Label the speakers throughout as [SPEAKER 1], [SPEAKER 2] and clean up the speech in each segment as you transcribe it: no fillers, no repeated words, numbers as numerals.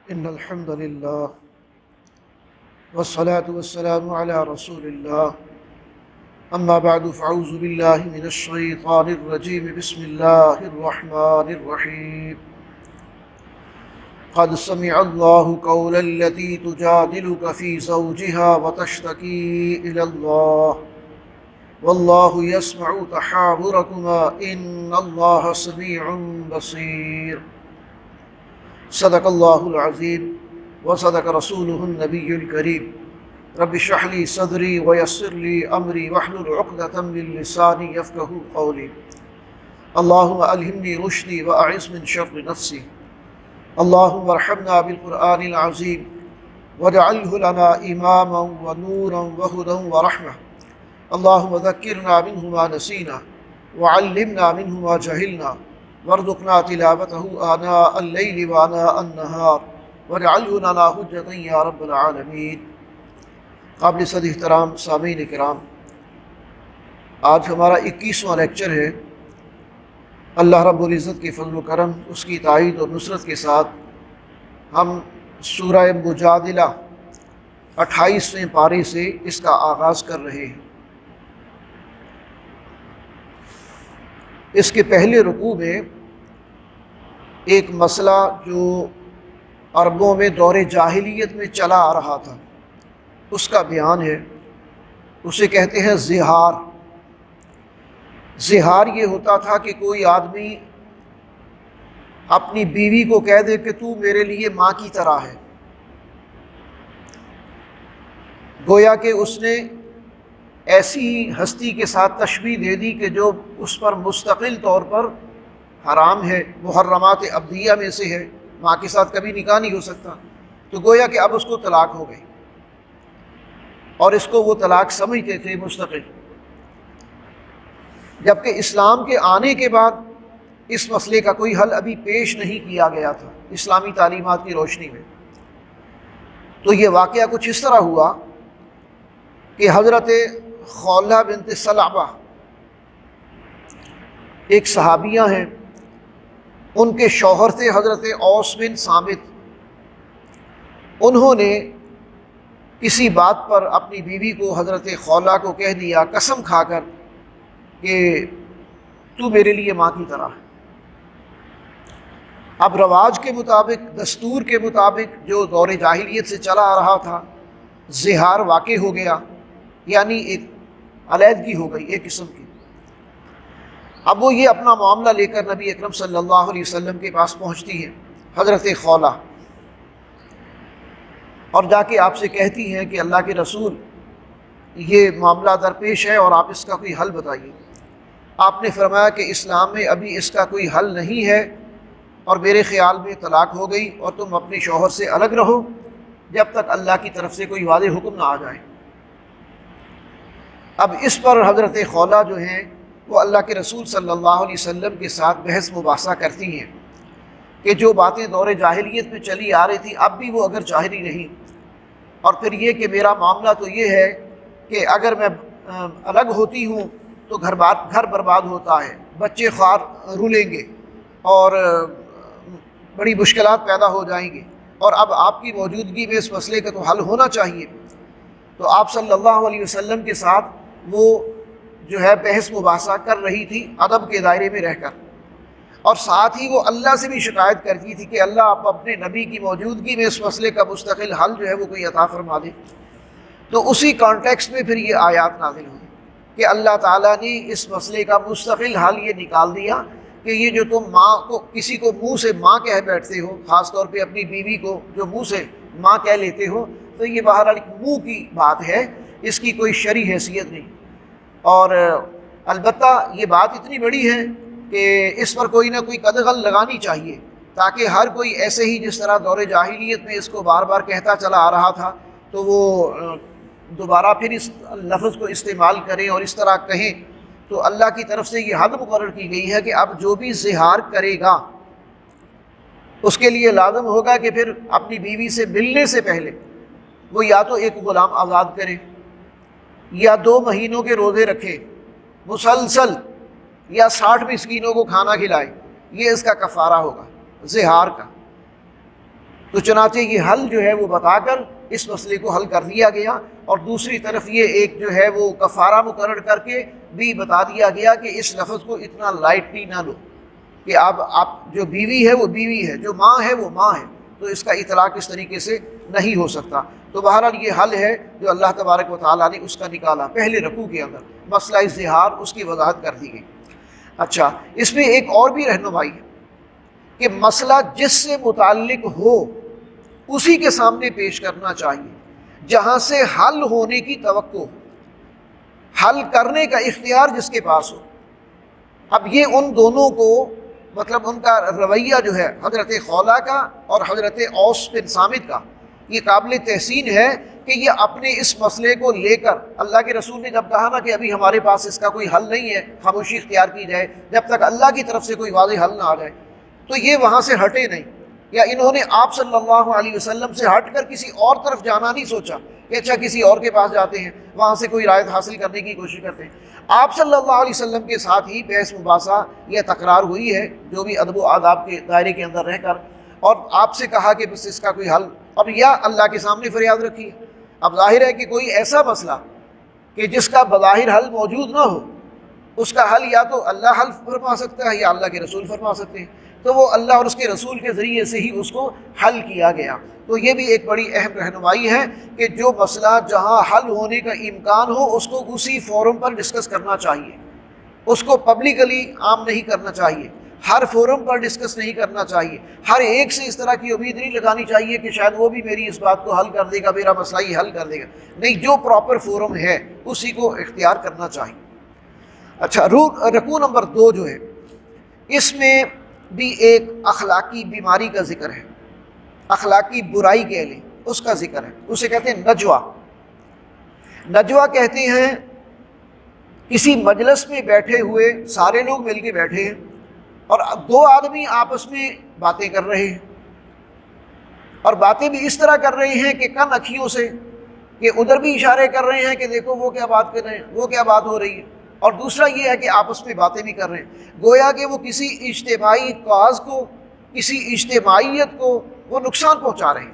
[SPEAKER 1] إن الحمد لله والصلاة والسلام على رسول الله أما بعد فأعوذ بالله من الشيطان الرجيم بسم الله الرحمن الرحيم قد سمع الله قول التي تجادلك في زوجها وتشتكي إلى الله والله يسمع تحاوركما إن الله سميع بصير صدق الله العظيم وصدق رسوله النبي الكريم رب اشرح لي صدري ويسر لي أمري واحلل عقدة من لساني يفقهوا قولي اللهم ألهمني رشدي وأعص من شر نفسي اللهم ارحمنا بالقرآن العظيم واجعله لنا إماما ونورا وهدى ورحمة اللهم ذكرنا منه ما نسينا وعلمنا منه ما جهلنا وارزقنا تلاوته آناء الليل وآناء النهار واجعله لنا حجة یا رب العالمین۔ قابل صد احترام سامعین کرام، آج ہمارا 21واں لیکچر ہے۔ اللہ رب العزت کے فضل و کرم، اس کی تائید اور نصرت کے ساتھ ہم سورہ مجادلہ 28ویں پارے سے اس کا آغاز کر رہے ہیں۔ اس کے پہلے رکوع میں ایک مسئلہ جو عربوں میں دور جاہلیت میں چلا آ رہا تھا اس کا بیان ہے۔ اسے کہتے ہیں زہار۔ زہار یہ ہوتا تھا کہ کوئی آدمی اپنی بیوی کو کہہ دے کہ تو میرے لیے ماں کی طرح ہے، گویا کہ اس نے ایسی ہستی کے ساتھ تشبیہ دے دی کہ جو اس پر مستقل طور پر حرام ہے، محرمات ابدیہ میں سے ہے، ماں کے ساتھ کبھی نکاح نہیں ہو سکتا، تو گویا کہ اب اس کو طلاق ہو گئی، اور اس کو وہ طلاق سمجھتے تھے مستقل۔ جبکہ اسلام کے آنے کے بعد اس مسئلے کا کوئی حل ابھی پیش نہیں کیا گیا تھا اسلامی تعلیمات کی روشنی میں۔ تو یہ واقعہ کچھ اس طرح ہوا کہ حضرت خولہ بنت ثعلبہ ایک صحابیہ ہیں، ان کے شوہر تھے حضرت اوس بن صامت۔ انہوں نے کسی بات پر اپنی بیوی کو حضرت خولہ کو کہہ دیا قسم کھا کر کہ تو میرے لیے ماں کی طرح ہے۔ اب رواج کے مطابق، دستور کے مطابق جو دور جاہلیت سے چلا آ رہا تھا، زہار واقع ہو گیا، یعنی ایک علیحدگی ہو گئی ایک قسم کی۔ اب وہ یہ اپنا معاملہ لے کر نبی اکرم صلی اللہ علیہ وسلم کے پاس پہنچتی ہیں حضرت خولہ، اور جا کے آپ سے کہتی ہیں کہ اللہ کے رسول یہ معاملہ درپیش ہے اور آپ اس کا کوئی حل بتائیے۔ آپ نے فرمایا کہ اسلام میں ابھی اس کا کوئی حل نہیں ہے، اور میرے خیال میں طلاق ہو گئی، اور تم اپنے شوہر سے الگ رہو جب تک اللہ کی طرف سے کوئی واضح حکم نہ آ جائے۔ اب اس پر حضرت خولہ جو ہیں وہ اللہ کے رسول صلی اللہ علیہ وسلم کے ساتھ بحث مباحثہ کرتی ہیں کہ جو باتیں دور جاہلیت میں چلی آ رہی تھی اب بھی وہ اگر ظاہری نہیں، اور پھر یہ کہ میرا معاملہ تو یہ ہے کہ اگر میں الگ ہوتی ہوں تو گھر برباد ہوتا ہے، بچے خوار رولیں گے اور بڑی مشکلات پیدا ہو جائیں گی، اور اب آپ کی موجودگی میں اس مسئلے کا تو حل ہونا چاہیے۔ تو آپ صلی اللہ علیہ وسلم کے ساتھ وہ جو ہے بحث مباحثہ کر رہی تھی ادب کے دائرے میں رہ کر، اور ساتھ ہی وہ اللہ سے بھی شکایت کرتی تھی کہ اللہ آپ اپنے نبی کی موجودگی میں اس مسئلے کا مستقل حل جو ہے وہ کوئی عطا فرما دے۔ تو اسی کانٹیکسٹ میں پھر یہ آیات نازل ہوئی کہ اللہ تعالیٰ نے اس مسئلے کا مستقل حل یہ نکال دیا کہ یہ جو تم ماں کو کسی کو منہ سے ماں کہہ بیٹھتے ہو، خاص طور پہ اپنی بیوی کو جو منہ سے ماں کہہ لیتے ہو، تو یہ بہرحال منہ کی بات ہے، اس کی کوئی شرعی حیثیت نہیں۔ اور البتہ یہ بات اتنی بڑی ہے کہ اس پر کوئی نہ کوئی قدغن لگانی چاہیے، تاکہ ہر کوئی ایسے ہی جس طرح دور جاہلیت میں اس کو بار بار کہتا چلا آ رہا تھا تو وہ دوبارہ پھر اس لفظ کو استعمال کریں اور اس طرح کہیں۔ تو اللہ کی طرف سے یہ حد مقرر کی گئی ہے کہ اب جو بھی زہار کرے گا اس کے لیے لازم ہوگا کہ پھر اپنی بیوی سے ملنے سے پہلے وہ یا تو ایک غلام آزاد کرے، یا 2 مہینوں کے روزے رکھے مسلسل یا 60 مسکینوں کو کھانا کھلائے، یہ اس کا کفارہ ہوگا زہار کا۔ تو چنانچہ یہ حل جو ہے وہ بتا کر اس مسئلے کو حل کر دیا گیا، اور دوسری طرف یہ ایک جو ہے وہ کفارہ مقرر کر کے بھی بتا دیا گیا کہ اس لفظ کو اتنا لائٹلی نہ لو، کہ اب آپ جو بیوی ہے وہ بیوی ہے، جو ماں ہے وہ ماں ہے، تو اس کا اطلاق اس طریقے سے نہیں ہو سکتا۔ تو بہرحال یہ حل ہے جو اللہ تبارک و تعالیٰ نے اس کا نکالا پہلے رکوع کے اندر، مسئلہ زہار اس کی وضاحت کر دی گئی۔ اچھا، اس میں ایک اور بھی رہنمائی ہے کہ مسئلہ جس سے متعلق ہو اسی کے سامنے پیش کرنا چاہیے، جہاں سے حل ہونے کی توقع ہو، حل کرنے کا اختیار جس کے پاس ہو۔ اب یہ ان دونوں کو مطلب ان کا رویہ جو ہے حضرت خولہ کا اور حضرت اوس بن صامت کا، یہ قابل تحسین ہے کہ یہ اپنے اس مسئلے کو لے کر اللہ کے رسول نے جب کہا نا کہ ابھی ہمارے پاس اس کا کوئی حل نہیں ہے، خاموشی اختیار کی جائے جب تک اللہ کی طرف سے کوئی واضح حل نہ آ جائے، تو یہ وہاں سے ہٹے نہیں، یا انہوں نے آپ صلی اللہ علیہ وسلم سے ہٹ کر کسی اور طرف جانا نہیں سوچا کہ اچھا کسی اور کے پاس جاتے ہیں، وہاں سے کوئی رائت حاصل کرنے کی کوشش کرتے ہیں۔ آپ صلی اللہ علیہ وسلم کے ساتھ ہی بحث مباحثہ یا تکرار ہوئی ہے، جو بھی ادب و آداب کے دائرے کے اندر رہ کر، اور آپ سے کہا کہ بس اس کا کوئی حل، اب یا اللہ کے سامنے فریاد رکھی۔ اب ظاہر ہے کہ کوئی ایسا مسئلہ کہ جس کا بظاہر حل موجود نہ ہو، اس کا حل یا تو اللہ حل فرما سکتا ہے یا اللہ کے رسول فرما سکتے ہیں، تو وہ اللہ اور اس کے رسول کے ذریعے سے ہی اس کو حل کیا گیا۔ تو یہ بھی ایک بڑی اہم رہنمائی ہے کہ جو مسئلہ جہاں حل ہونے کا امکان ہو اس کو اسی فورم پر ڈسکس کرنا چاہیے، اس کو پبلکلی عام نہیں کرنا چاہیے، ہر فورم پر ڈسکس نہیں کرنا چاہیے، ہر ایک سے اس طرح کی امید نہیں لگانی چاہیے کہ شاید وہ بھی میری اس بات کو حل کر دے گا، میرا مسئلہ ہی حل کر دے گا، نہیں، جو پراپر فورم ہے اسی کو اختیار کرنا چاہیے۔ اچھا، رکوع نمبر 2 جو ہے، اس میں بھی ایک اخلاقی بیماری کا ذکر ہے، اخلاقی برائی کہہ لیں، اس کا ذکر ہے، اسے کہتے ہیں نجوہ۔ نجوہ کہتے ہیں کسی مجلس میں بیٹھے ہوئے سارے لوگ مل کے بیٹھے ہیں اور 2 آدمی آپس میں باتیں کر رہے ہیں، اور باتیں بھی اس طرح کر رہے ہیں کہ کن اکھیوں سے، کہ ادھر بھی اشارے کر رہے ہیں کہ دیکھو وہ کیا بات کر رہے ہیں، وہ کیا بات ہو رہی ہے، اور دوسرا یہ ہے کہ آپس میں باتیں بھی کر رہے ہیں، گویا کہ وہ کسی اجتماعی کاز کو، کسی اجتماعیت کو وہ نقصان پہنچا رہے ہیں،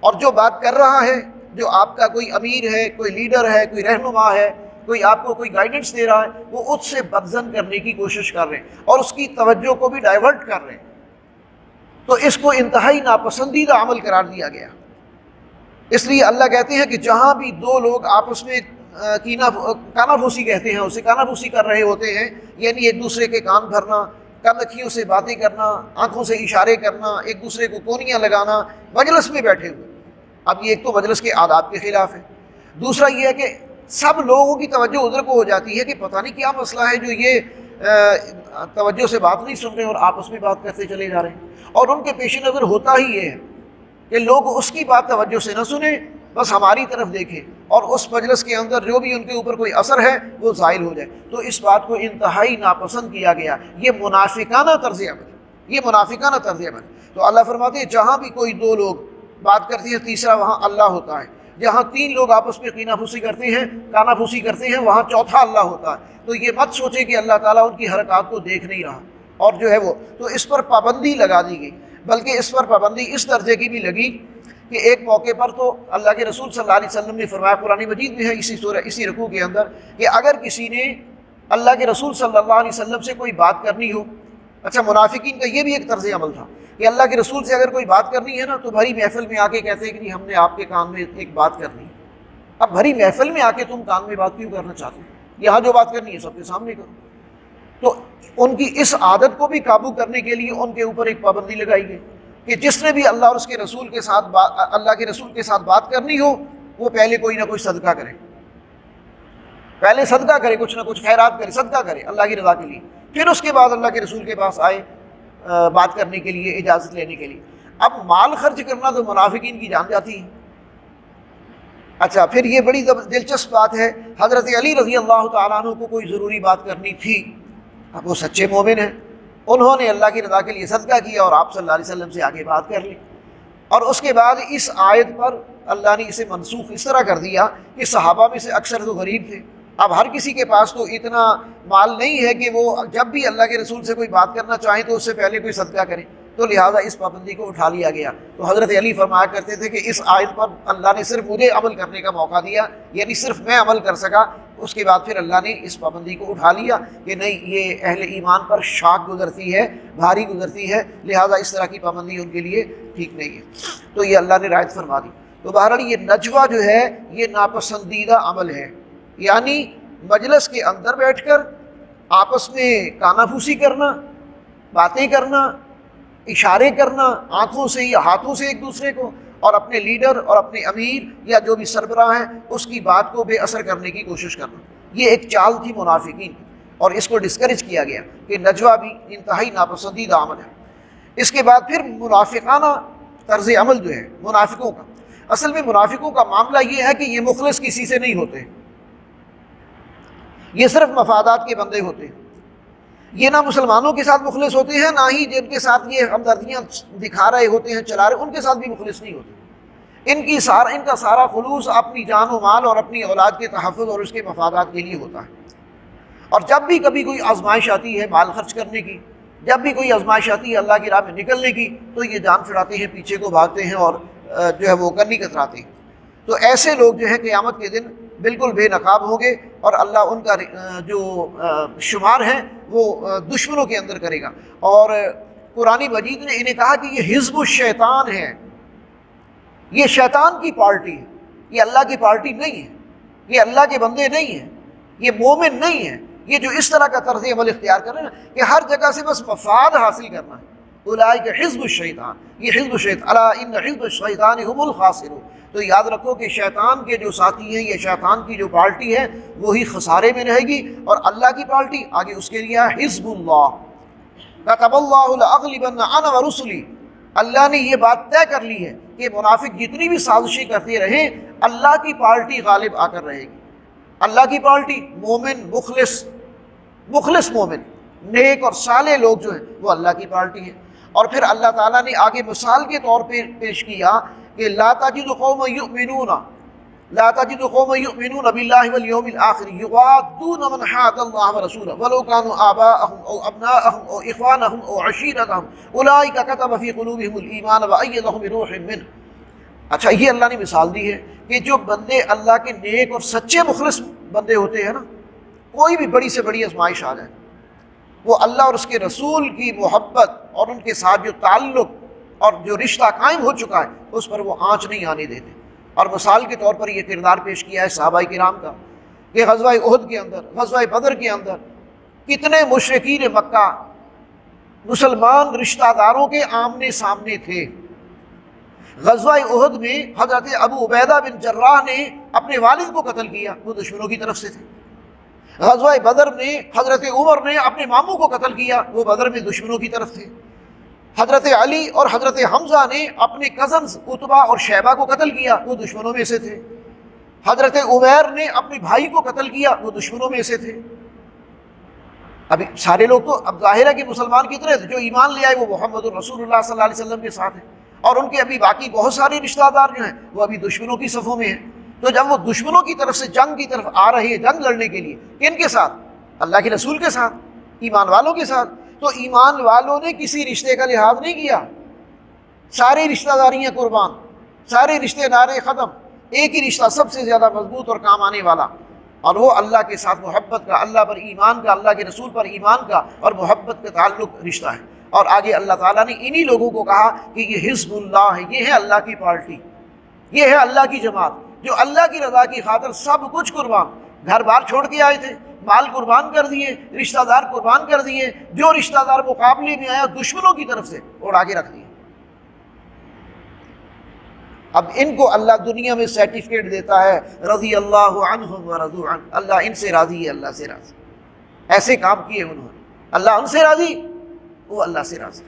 [SPEAKER 1] اور جو بات کر رہا ہے، جو آپ کا کوئی امیر ہے، کوئی لیڈر ہے، کوئی رہنما ہے، کوئی آپ کو کوئی گائیڈنس دے رہا ہے، وہ اس سے بدظن کرنے کی کوشش کر رہے ہیں اور اس کی توجہ کو بھی ڈائیورٹ کر رہے ہیں، تو اس کو انتہائی ناپسندیدہ عمل قرار دیا گیا۔ اس لیے اللہ کہتے ہیں کہ جہاں بھی 2 لوگ آپس میں کانا پھوسی کہتے ہیں اسے، کانا پھوسی کر رہے ہوتے ہیں، یعنی ایک دوسرے کے کان بھرنا، کن اکھیوں سے باتیں کرنا، آنکھوں سے اشارے کرنا، ایک دوسرے کو کونیاں لگانا، مجلس میں بیٹھے ہوئے، اب یہ ایک تو مجلس کے آداب کے خلاف ہے، دوسرا یہ ہے کہ سب لوگوں کی توجہ ادھر کو ہو جاتی ہے کہ پتہ نہیں کیا مسئلہ ہے جو یہ توجہ سے بات نہیں سن رہے اور آپس میں بات کرتے چلے جا رہے ہیں، اور ان کے پیش نظر ہوتا ہی یہ ہے کہ لوگ اس کی بات توجہ سے نہ سنیں، بس ہماری طرف دیکھیں، اور اس مجلس کے اندر جو بھی ان کے اوپر کوئی اثر ہے وہ زائل ہو جائے، تو اس بات کو انتہائی ناپسند کیا گیا۔ یہ منافقانہ طرز عمل، یہ منافقانہ طرز عمل۔ تو اللہ فرماتے ہیں جہاں بھی کوئی 2 لوگ بات کرتے ہیں، تیسرا وہاں اللہ ہوتا ہے، جہاں 3 لوگ آپس میں کینہ پھوسی کرتے ہیں، کانا پھوسی کرتے ہیں، وہاں چوتھا اللہ ہوتا ہے۔ تو یہ مت سوچے کہ اللہ تعالیٰ ان کی حرکات کو دیکھ نہیں رہا، اور جو ہے وہ تو اس پر پابندی لگا دی گئی، بلکہ اس پر پابندی اس درجے کی بھی لگی کہ ایک موقع پر تو اللہ کے رسول صلی اللہ علیہ وسلم نے فرمایا، قرآن مجید میں ہے اسی رکوع کے اندر، کہ اگر کسی نے اللہ کے رسول صلی اللہ علیہ وسلم سے کوئی بات کرنی ہو، اچھا منافقین کا یہ بھی ایک طرز عمل تھا کہ اللہ کے رسول سے اگر کوئی بات کرنی ہے نا تو بھری محفل میں آ کے کہتے ہیں کہ ہم نے آپ کے کان میں ایک بات کرنی ہے۔ اب بھری محفل میں آ کے تم کان میں بات کیوں کرنا چاہتے ہو؟ یہاں جو بات کرنی ہے سب کے سامنے کرو۔ تو ان کی اس عادت کو بھی قابو کرنے کے لیے ان کے اوپر ایک پابندی لگائی گئی کہ جس نے بھی اللہ اور اس کے رسول کے ساتھ اللہ کے رسول کے ساتھ بات کرنی ہو وہ پہلے کوئی نہ کوئی صدقہ کرے، پہلے صدقہ کرے، کچھ نہ کچھ خیرات کرے، صدقہ کرے اللہ کی رضا کے لیے، پھر اس کے بعد اللہ کے رسول کے پاس آئے بات کرنے کے لیے، اجازت لینے کے لیے۔ اب مال خرچ کرنا تو منافقین کی جان جاتی ہے۔ اچھا، پھر یہ بڑی دلچسپ بات ہے، حضرت علی رضی اللہ تعالیٰ عنہ کو کوئی ضروری بات کرنی تھی، اب وہ سچے مومن ہیں، انہوں نے اللہ کی رضا کے لیے صدقہ کیا اور آپ صلی اللہ علیہ وسلم سے آگے بات کر لی، اور اس کے بعد اس آیت پر اللہ نے اسے منسوخ اس طرح کر دیا کہ صحابہ میں سے اکثر تو غریب تھے، اب ہر کسی کے پاس تو اتنا مال نہیں ہے کہ وہ جب بھی اللہ کے رسول سے کوئی بات کرنا چاہیں تو اس سے پہلے کوئی صدقہ کرے، تو لہٰذا اس پابندی کو اٹھا لیا گیا۔ تو حضرت علی فرمایا کرتے تھے کہ اس آیت پر اللہ نے صرف مجھے عمل کرنے کا موقع دیا، یعنی صرف میں عمل کر سکا، اس کے بعد پھر اللہ نے اس پابندی کو اٹھا لیا کہ نہیں، یہ اہل ایمان پر شاق گزرتی ہے، بھاری گزرتی ہے، لہٰذا اس طرح کی پابندی ان کے لیے ٹھیک نہیں ہے۔ تو یہ اللہ نے رعایت فرما دی۔ تو بہرحال یہ نجوہ جو ہے یہ ناپسندیدہ عمل ہے، یعنی مجلس کے اندر بیٹھ کر آپس میں کانا پھوسی کرنا، باتیں کرنا، اشارے کرنا آنکھوں سے یا ہاتھوں سے ایک دوسرے کو، اور اپنے لیڈر اور اپنے امیر یا جو بھی سربراہ ہیں اس کی بات کو بے اثر کرنے کی کوشش کرنا، یہ ایک چال تھی منافقین کی، اور اس کو ڈسکریج کیا گیا کہ نجوہ بھی انتہائی ناپسندیدہ عمل ہے۔ اس کے بعد پھر منافقانہ طرز عمل جو ہے منافقوں کا، اصل میں منافقوں کا معاملہ یہ ہے کہ یہ مخلص کسی سے نہیں ہوتے، یہ صرف مفادات کے بندے ہوتے ہیں، یہ نہ مسلمانوں کے ساتھ مخلص ہوتے ہیں، نہ ہی جن کے ساتھ یہ ہمدردیاں دکھا رہے ہوتے ہیں، چلا رہے، ان کے ساتھ بھی مخلص نہیں ہوتے۔ ان کا سارا خلوص اپنی جان و مال اور اپنی اولاد کے تحفظ اور اس کے مفادات کے لیے ہوتا ہے۔ اور جب بھی کبھی کوئی آزمائش آتی ہے مال خرچ کرنے کی، جب بھی کوئی آزمائش آتی ہے اللہ کی راہ میں نکلنے کی، تو یہ جان پھڑاتے ہیں، پیچھے کو بھاگتے ہیں اور جو ہے وہ کرنی کتراتے ہیں۔ تو ایسے لوگ جو ہے قیامت کے دن بالکل بے نقاب ہوں گے، اور اللہ ان کا جو شمار ہے وہ دشمنوں کے اندر کرے گا۔ اور قرآن مجید نے انہیں کہا کہ یہ حزب الشیطان ہے، یہ شیطان کی پارٹی ہے، یہ اللہ کی پارٹی نہیں ہے، یہ اللہ کے بندے نہیں ہیں، یہ مومن نہیں ہے، یہ جو اس طرح کا طرز عمل اختیار کر رہے ہیں کہ ہر جگہ سے بس مفاد حاصل کرنا ہے۔ اولئک حزب الشیطان، یہ حزب الشیطان، الا ان حزب الشیطان هم الخاسرون۔ تو یاد رکھو کہ شیطان کے جو ساتھی ہیں، یہ شیطان کی جو پارٹی ہے وہی خسارے میں رہے گی، اور اللہ کی پارٹی آگے اس کے لیے ہے حزب اللہ، کتب اللہ لاغلبن انا ورسلی۔ اللہ نے یہ بات طے کر لی ہے کہ منافق جتنی بھی سازشیں کرتے رہیں، اللہ کی پارٹی غالب آ کر رہے گی۔ اللہ کی پارٹی مومن، مخلص مومن، نیک اور صالح لوگ جو ہیں وہ اللہ کی پارٹی ہے۔ اور پھر اللہ تعالیٰ نے آگے مثال کے طور پہ پیش کیا کہ لا تجد قوما یؤمنون باللہ والیوم الآخر یوادون من حاد اللہ ورسولہ ولو كانوا آباءهم او ابناءهم او اخوانهم او عشیرتهم اولئک كتب في قلوبهم الایمان وأیدهم بروح منه۔ اچھا، یہ اللہ نے مثال دی ہے کہ جو بندے اللہ کے نیک اور سچے مخلص بندے ہوتے ہیں نا، کوئی بھی بڑی سے بڑی آزمائش آ جائے، وہ اللہ اور اس کے رسول کی محبت اور ان کے ساتھ جو تعلق اور جو رشتہ قائم ہو چکا ہے اس پر وہ آنچ نہیں آنے دیتے۔ اور مثال کے طور پر یہ کردار پیش کیا ہے صحابہ کرام کا کہ غزوہ احد کے اندر، غزوہ بدر کے اندر کتنے مشرکین مکہ مسلمان رشتہ داروں کے آمنے سامنے تھے۔ غزوہ احد میں حضرت ابو عبیدہ بن جراح نے اپنے والد کو قتل کیا، وہ دشمنوں کی طرف سے تھے۔ غزوہ بدر میں حضرت عمر نے اپنے ماموں کو قتل کیا، وہ بدر میں دشمنوں کی طرف تھے۔ حضرت علی اور حضرت حمزہ نے اپنے کزنز عتبہ اور شیبہ کو قتل کیا، وہ دشمنوں میں سے تھے۔ حضرت عمیر نے اپنے بھائی کو قتل کیا، وہ دشمنوں میں سے تھے۔ ابھی سارے لوگ تو اب ظاہر ہے کہ مسلمان کتنے تھے، جو ایمان لے آئے وہ محمد الرسول اللہ صلی اللہ علیہ وسلم کے ساتھ ہیں، اور ان کے ابھی باقی بہت سارے رشتہ دار جو ہیں وہ ابھی دشمنوں کی صفوں میں ہیں۔ تو جب وہ دشمنوں کی طرف سے جنگ کی طرف آ رہے ہیں، جنگ لڑنے کے لیے، کن کے ساتھ؟ اللہ کے رسول کے ساتھ، ایمان والوں کے ساتھ۔ تو ایمان والوں نے کسی رشتے کا لحاظ نہیں کیا، سارے رشتہ داریاں قربان، سارے رشتے دارے ختم، ایک ہی رشتہ سب سے زیادہ مضبوط اور کام آنے والا، اور وہ اللہ کے ساتھ محبت کا، اللہ پر ایمان کا، اللہ کے رسول پر ایمان کا اور محبت کا تعلق رشتہ ہے۔ اور آگے اللہ تعالیٰ نے انہی لوگوں کو کہا کہ یہ حزب اللہ ہے، یہ ہے اللہ کی پارٹی، یہ ہے اللہ کی جماعت، جو اللہ کی رضا کی خاطر سب کچھ قربان، گھر بار چھوڑ کے آئے تھے، مال قربان کر دیے، رشتہ دار قربان کر دیے، جو رشتہ دار مقابلے میں آیا دشمنوں کی طرف سے اڑا کے رکھ دیے۔ اب ان کو اللہ دنیا میں سرٹیفکیٹ دیتا ہے، رضی اللہ عنہم ورضوا عنہ، اللہ ان سے راضی ہے، اللہ سے راضی، ایسے کام کیے انہوں نے، اللہ ان سے راضی، وہ اللہ سے راضی،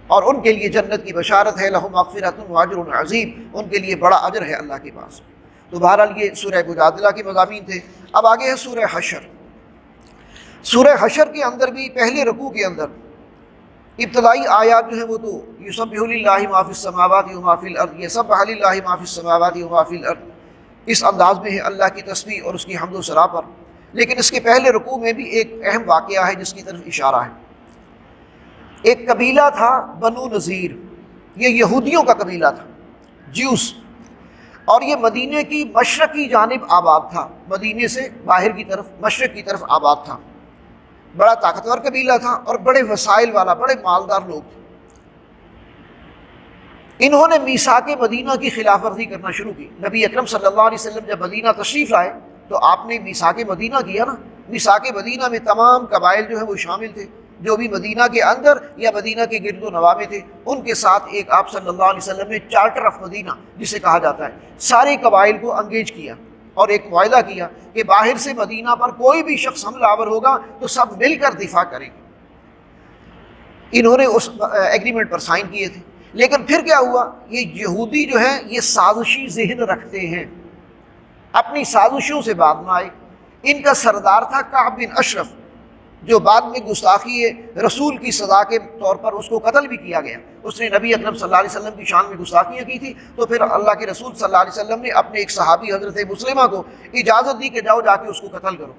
[SPEAKER 1] اور ان کے لیے جنت کی بشارت ہے، لہم مغفرۃ واجر عظیم، ان کے لیے بڑا اجر ہے اللہ کے پاس۔ تو بہرحال یہ سورہ مجادلہ کے مضامین تھے۔ اب آگے ہے سورہ حشر۔ سورہ حشر کے اندر بھی پہلے رکوع کے اندر ابتدائی آیات جو ہیں وہ تو یسبح للہ ما فی السماوات و ما فی الارض، یسبح للہ ما فی السماوات و ما فی الارض، اس انداز میں ہے اللہ کی تسبیح اور اس کی حمد و ثنا پر۔ لیکن اس کے پہلے رکوع میں بھی ایک اہم واقعہ ہے جس کی طرف اشارہ ہے۔ ایک قبیلہ تھا بنو نذیر، یہ یہودیوں کا قبیلہ تھا، جیوس، اور یہ مدینے کی مشرقی جانب آباد تھا، مدینے سے باہر کی طرف مشرق کی طرف آباد تھا۔ بڑا طاقتور قبیلہ تھا اور بڑے وسائل والا، بڑے مالدار لوگ تھے۔ انہوں نے میثاق مدینہ کی خلاف ورزی کرنا شروع کی۔ نبی اکرم صلی اللہ علیہ وسلم جب مدینہ تشریف لائے تو آپ نے میثاق مدینہ کیا نا۔ میثاق مدینہ میں تمام قبائل جو ہیں وہ شامل تھے، جو بھی مدینہ کے اندر یا مدینہ کے گرد و نواح میں تھے، ان کے ساتھ ایک آپ صلی اللہ علیہ وسلم نے چارٹر آف مدینہ جسے کہا جاتا ہے، سارے قبائل کو انگیج کیا اور ایک معاہدہ کیا کہ باہر سے مدینہ پر کوئی بھی شخص حملہ آور ہوگا تو سب مل کر دفاع کریں گے۔ انہوں نے اس ایگریمنٹ پر سائن کیے تھے، لیکن پھر کیا ہوا، یہ یہودی جو ہیں یہ سازشی ذہن رکھتے ہیں، اپنی سازشوں سے باز نہ آئے۔ ان کا سردار تھا کعب بن اشرف، جو بعد میں گستاخی رسول کی سزا کے طور پر اس کو قتل بھی کیا گیا۔ اس نے نبی اکرم صلی اللہ علیہ وسلم کی شان میں گستاخیاں کی تھی، تو پھر اللہ کے رسول صلی اللہ علیہ وسلم نے اپنے ایک صحابی حضرت مسلمہ کو اجازت دی کہ جاؤ جا کے اس کو قتل کرو،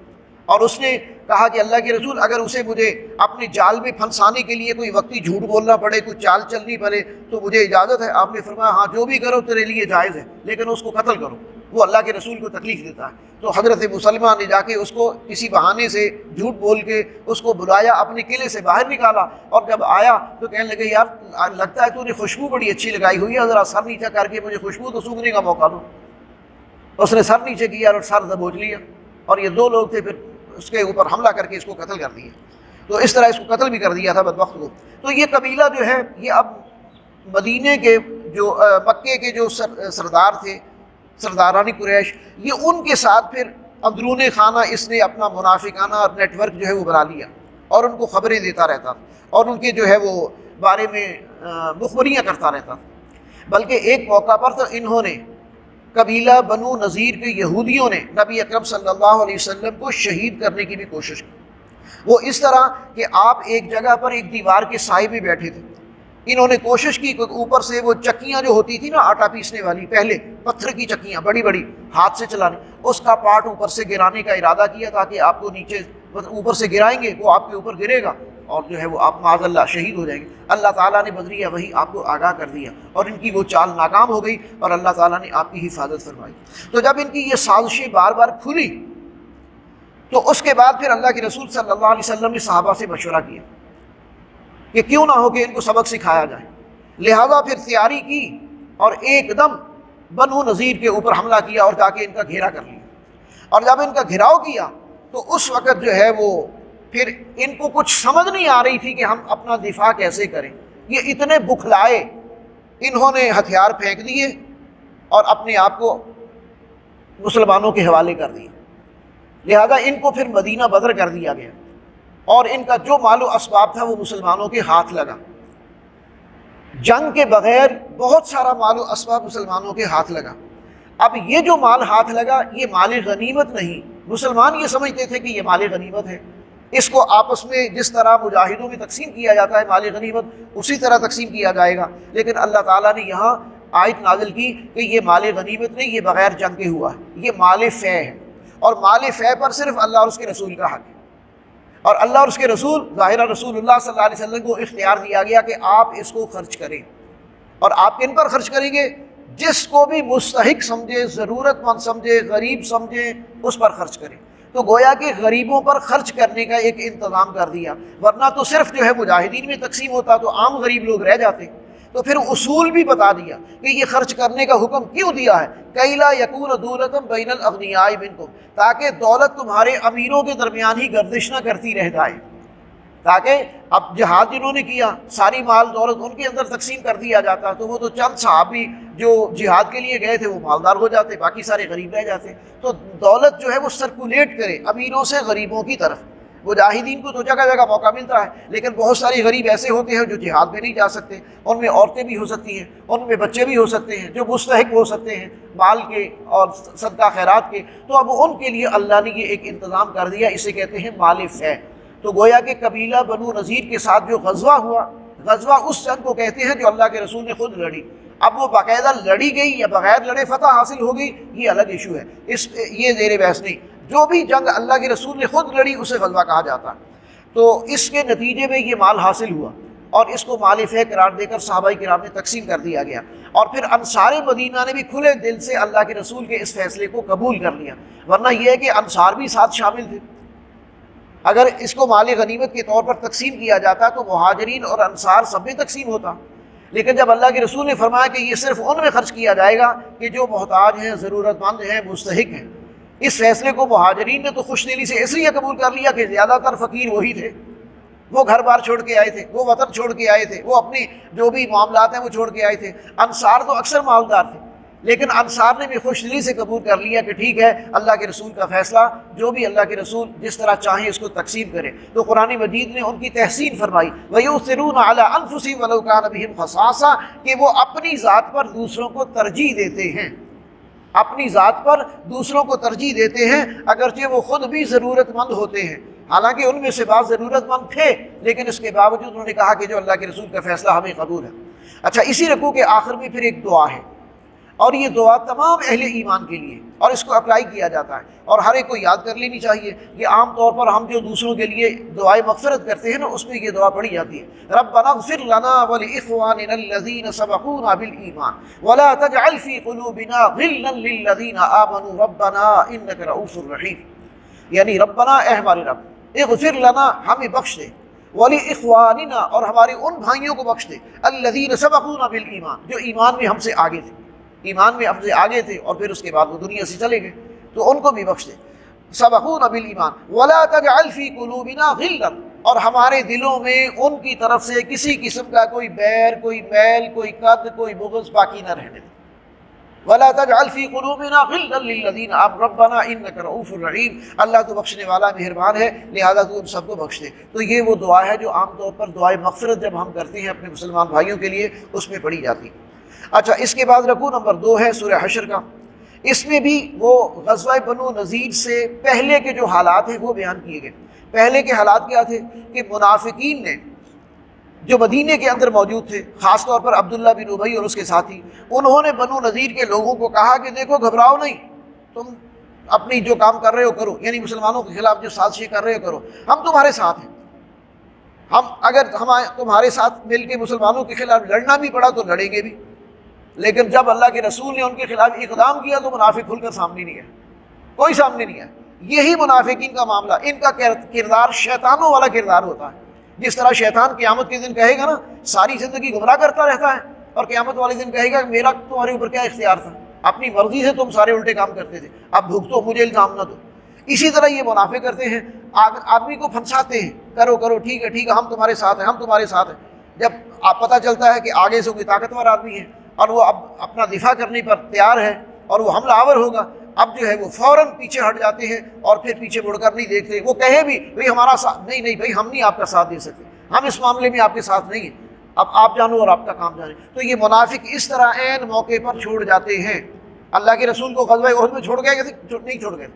[SPEAKER 1] اور اس نے کہا کہ اللہ کے رسول اگر اسے مجھے اپنے جال میں پھنسانے کے لیے کوئی وقتی جھوٹ بولنا پڑے، کوئی چال چلنی پڑے تو مجھے اجازت ہے۔ آپ نے فرمایا ہاں جو بھی کرو تیرے لیے جائز ہے، لیکن اس کو قتل کرو، وہ اللہ کے رسول کو تکلیف دیتا ہے۔ تو حضرت مسلمہ نے جا کے اس کو کسی بہانے سے جھوٹ بول کے اس کو بلایا، اپنے قلعے سے باہر نکالا، اور جب آیا تو کہنے لگے یار لگتا ہے تو نے خوشبو بڑی اچھی لگائی ہوئی ہے، ذرا سر نیچا کر کے مجھے خوشبو تو سونگھنے کا موقع دو۔ اس نے سر نیچے کیا اور سر دبوچ لیا، اور یہ دو لوگ تھے، پھر اس کے اوپر حملہ کر کے اس کو قتل کر دیا۔ تو اس طرح اس کو قتل بھی کر دیا تھا بدبخت کو۔ تو یہ قبیلہ جو ہے یہ اب مدینے کے جو مکے کے جو سردار تھے، سرداران قریش، یہ ان کے ساتھ پھر اندرون خانہ اس نے اپنا منافقانہ نیٹ ورک جو ہے وہ بنا لیا، اور ان کو خبریں دیتا رہتا اور ان کے جو ہے وہ بارے میں مخبریاں کرتا رہتا۔ بلکہ ایک موقع پر تو انہوں نے قبیلہ بنو نذیر کے یہودیوں نے نبی اکرم صلی اللہ علیہ وسلم کو شہید کرنے کی بھی کوشش کی۔ وہ اس طرح کہ آپ ایک جگہ پر ایک دیوار کے سائے میں بیٹھے تھے، انہوں نے کوشش کی کہ اوپر سے وہ چکیاں جو ہوتی تھی نا آٹا پیسنے والی، پہلے پتھر کی چکیاں بڑی بڑی ہاتھ سے چلانے، اس کا پارٹ اوپر سے گرانے کا ارادہ کیا تاکہ آپ کو نیچے اوپر سے گرائیں گے، وہ آپ کے اوپر گرے گا اور جو ہے وہ آپ معاذ اللہ شہید ہو جائیں گے۔ اللہ تعالیٰ نے بدریہ وہی آپ کو آگاہ کر دیا، اور ان کی وہ چال ناکام ہو گئی، اور اللہ تعالیٰ نے آپ کی حفاظت فرمائی۔ تو جب ان کی یہ سازشیں بار بار کھلی تو اس کے بعد پھر اللہ کے رسول صلی اللہ علیہ وسلم نے صحابہ سے مشورہ کیا کہ کیوں نہ ہو کہ ان کو سبق سکھایا جائے۔ لہذا پھر تیاری کی اور ایک دم بنو نذیر کے اوپر حملہ کیا اور جا کے ان کا گھیرا کر لیا۔ اور جب ان کا گھیراؤ کیا تو اس وقت جو ہے وہ پھر ان کو کچھ سمجھ نہیں آ رہی تھی کہ ہم اپنا دفاع کیسے کریں۔ یہ اتنے بکھلائے، انہوں نے ہتھیار پھینک دیے اور اپنے آپ کو مسلمانوں کے حوالے کر دیے۔ لہذا ان کو پھر مدینہ بدر کر دیا گیا، اور ان کا جو مال و اسباب تھا وہ مسلمانوں کے ہاتھ لگا۔ جنگ کے بغیر بہت سارا مال و اسباب مسلمانوں کے ہاتھ لگا۔ اب یہ جو مال ہاتھ لگا یہ مال غنیمت نہیں، مسلمان یہ سمجھتے تھے کہ یہ مال غنیمت ہے، اس کو آپس میں جس طرح مجاہدوں میں تقسیم کیا جاتا ہے مال غنیمت، اسی طرح تقسیم کیا جائے گا۔ لیکن اللہ تعالیٰ نے یہاں آیت نازل کی کہ یہ مال غنیمت نہیں، یہ بغیر جنگ کے ہوا ہے، یہ مال فے ہے، اور مال فے پر صرف اللہ اور اس کے رسول کا حق ہے، اور اللہ اور اس کے رسول ظاہرہ رسول اللہ صلی اللہ علیہ وسلم کو اختیار دیا گیا کہ آپ اس کو خرچ کریں، اور آپ کن پر خرچ کریں گے؟ جس کو بھی مستحق سمجھے، ضرورت مند سمجھے، غریب سمجھے، اس پر خرچ کریں۔ تو گویا کہ غریبوں پر خرچ کرنے کا ایک انتظام کر دیا، ورنہ تو صرف جو ہے مجاہدین میں تقسیم ہوتا تو عام غریب لوگ رہ جاتے۔ تو پھر اصول بھی بتا دیا کہ یہ خرچ کرنے کا حکم کیوں دیا ہے، کَیْ لَا یَکُونَ دُولَةٌ بَیْنَ الْأَغْنِیَاءِ مِنْکُمْ، تاکہ دولت تمہارے امیروں کے درمیان ہی گردش نہ کرتی رہ جائے، تاکہ اب جہاد جنہوں نے کیا ساری مال دولت ان کے اندر تقسیم کر دیا جاتا تو وہ تو چند صحابی جو جہاد کے لیے گئے تھے وہ مالدار ہو جاتے، باقی سارے غریب رہ جاتے۔ تو دولت جو ہے وہ سرکولیٹ کرے امیروں سے غریبوں کی طرف۔ مجاہدین کو تو جگہ جگہ موقع ملتا ہے، لیکن بہت سارے غریب ایسے ہوتے ہیں جو جہاد میں نہیں جا سکتے، ان میں عورتیں بھی ہو سکتی ہیں، ان میں بچے بھی ہو سکتے ہیں، جو مستحق ہو سکتے ہیں مال کے اور صدقہ خیرات کے، تو اب ان کے لیے اللہ نے یہ ایک انتظام کر دیا، اسے کہتے ہیں مال فے۔ تو گویا کہ قبیلہ بنو نذیر کے ساتھ جو غزوہ ہوا، غزوہ اس جنگ کو کہتے ہیں جو اللہ کے رسول نے خود لڑی۔ اب وہ باقاعدہ لڑی گئی یا بغیر لڑے فتح حاصل ہو گئی، یہ الگ ایشو ہے، یہ زیر بحث نہیں۔ جو بھی جنگ اللہ کے رسول نے خود لڑی اسے غزوہ کہا جاتا ہے۔ تو اس کے نتیجے میں یہ مال حاصل ہوا اور اس کو مال فہ قرار دے کر صحابہ کرام میں تقسیم کر دیا گیا، اور پھر انصار مدینہ نے بھی کھلے دل سے اللہ کے رسول کے اس فیصلے کو قبول کر لیا، ورنہ یہ ہے کہ انصار بھی ساتھ شامل تھے۔ اگر اس کو مال غنیمت کے طور پر تقسیم کیا جاتا تو مہاجرین اور انصار سب میں تقسیم ہوتا، لیکن جب اللہ کے رسول نے فرمایا کہ یہ صرف ان میں خرچ کیا جائے گا کہ جو محتاج ہیں، ضرورت مند ہیں، مستحق ہیں، اس فیصلے کو مہاجرین نے تو خوش دلی سے اس لیے قبول کر لیا کہ زیادہ تر فقیر وہی تھے، وہ گھر بار چھوڑ کے آئے تھے، وہ وطن چھوڑ کے آئے تھے، وہ اپنی جو بھی معاملات ہیں وہ چھوڑ کے آئے تھے۔ انصار تو اکثر مالدار تھے، لیکن انصار نے بھی خوش دلی سے قبول کر لیا کہ ٹھیک ہے، اللہ کے رسول کا فیصلہ، جو بھی اللہ کے رسول جس طرح چاہیں اس کو تقسیم کریں۔ تو قرآن مجید نے ان کی تحسین فرمائی، وَيُؤْثِرُونَ عَلَىٰ أَنفُسِهِمْ وَلَوْ كَانَ بِهِمْ خَصَاصَةٌ، کہ وہ اپنی ذات پر دوسروں کو ترجیح دیتے ہیں، اپنی ذات پر دوسروں کو ترجیح دیتے ہیں اگرچہ وہ خود بھی ضرورت مند ہوتے ہیں۔ حالانکہ ان میں سے بعض ضرورت مند تھے، لیکن اس کے باوجود انہوں نے کہا کہ جو اللہ کے رسول کا فیصلہ ہمیں قبول ہے۔ اچھا، اسی رکوع کے آخر میں پھر ایک دعا ہے، اور یہ دعا تمام اہل ایمان کے لیے، اور اس کو اپلائی کیا جاتا ہے اور ہر ایک کو یاد کر لینی چاہیے۔ یہ عام طور پر ہم جو دوسروں کے لیے دعائے مغفرت کرتے ہیں نا، اس میں یہ دعا پڑھی جاتی ہے، ربنا اغفر لنا ولإخواننا الذین سبقونا بالایمان ولا تجعل فی قلوبنا غلا للذین آمنوا ربنا انک رؤوف رحیم، یعنی ربنا، اے ہمارے رب، اغفر لنا، ہمیں بخش دے، ولإخواننا، اور ہمارے ان بھائیوں کو بخش دے، الذین سبقونا بالایمان، جو ایمان میں ہم سے آگے تھے، ایمان میں ہم سے آگے تھے اور پھر اس کے بعد وہ دنیا سے چلے گئے، تو ان کو بھی بخش دے، سبقونا بالایمان ولا تجعل فی قلوبنا غلا، اور ہمارے دلوں میں ان کی طرف سے کسی قسم کا کوئی بیر، کوئی میل، کوئی قد، کوئی بغض باقی نہ رہنے دے، ولا تجعل فی قلوبنا غلا للذین آمنوا ربنا انک رؤوف رحیم، اللہ تو بخشنے والا مہربان ہے، لہذا تو ان سب کو بخش دے۔ تو یہ وہ دعا ہے جو عام طور پر دعائے مغفرت جب ہم کرتے ہیں اپنے مسلمان بھائیوں کے لیے، اس میں پڑھی جاتی ہے۔ اچھا، اس کے بعد رکوع نمبر 2 ہے سورہ حشر کا، اس میں بھی وہ غزوہ بنو نذیر سے پہلے کے جو حالات ہیں وہ بیان کیے گئے۔ پہلے کے حالات کیا تھے کہ منافقین نے جو مدینے کے اندر موجود تھے، خاص طور پر عبداللہ بن ابی اور اس کے ساتھی، انہوں نے بنو نذیر کے لوگوں کو کہا کہ دیکھو، گھبراؤ نہیں، تم اپنی جو کام کر رہے ہو کرو، یعنی مسلمانوں کے خلاف جو سازشیں کر رہے ہو کرو، ہم تمہارے ساتھ ہیں، اگر ہم تمہارے ساتھ مل کے مسلمانوں کے خلاف لڑنا بھی پڑا تو لڑیں گے بھی۔ لیکن جب اللہ کے رسول نے ان کے خلاف اقدام کیا تو منافق کھل کر سامنے نہیں آئے، کوئی سامنے نہیں آیا۔ یہی منافقین کا معاملہ، ان کا کردار شیطانوں والا کردار ہوتا ہے۔ جس طرح شیطان قیامت کے دن کہے گا نا، ساری زندگی گمراہ کرتا رہتا ہے، اور قیامت والے دن کہے گا کہ میرا تمہارے اوپر کیا اختیار تھا، اپنی مرضی سے تم سارے الٹے کام کرتے تھے، اب بھگتو، مجھے الزام نہ دو۔ اسی طرح یہ منافق کرتے ہیں، آدمی کو پھنساتے ہیں، کرو کرو، ٹھیک ہے ٹھیک ہے، ہم تمہارے ساتھ ہیں، ہم تمہارے ساتھ ہیں۔ جب پتہ چلتا ہے کہ آگے سے کوئی طاقتور آدمی ہے اور وہ اب اپنا دفاع کرنے پر تیار ہے اور وہ حملہ آور ہوگا، اب جو ہے وہ فوراً پیچھے ہٹ جاتے ہیں اور پھر پیچھے مڑ کر نہیں دیکھتے۔ وہ کہے بھی بھئی ہمارا ساتھ نہیں بھئی، ہم نہیں آپ کا ساتھ دے سکتے، ہم اس معاملے میں آپ کے ساتھ نہیں ہیں، اب آپ جانو اور آپ کا کام جانے۔ تو یہ منافق اس طرح عین موقع پر چھوڑ جاتے ہیں۔ اللہ کے رسول کو غزوہ احد میں چھوڑ گئے تھے؟ نہیں چھوڑ گئے۔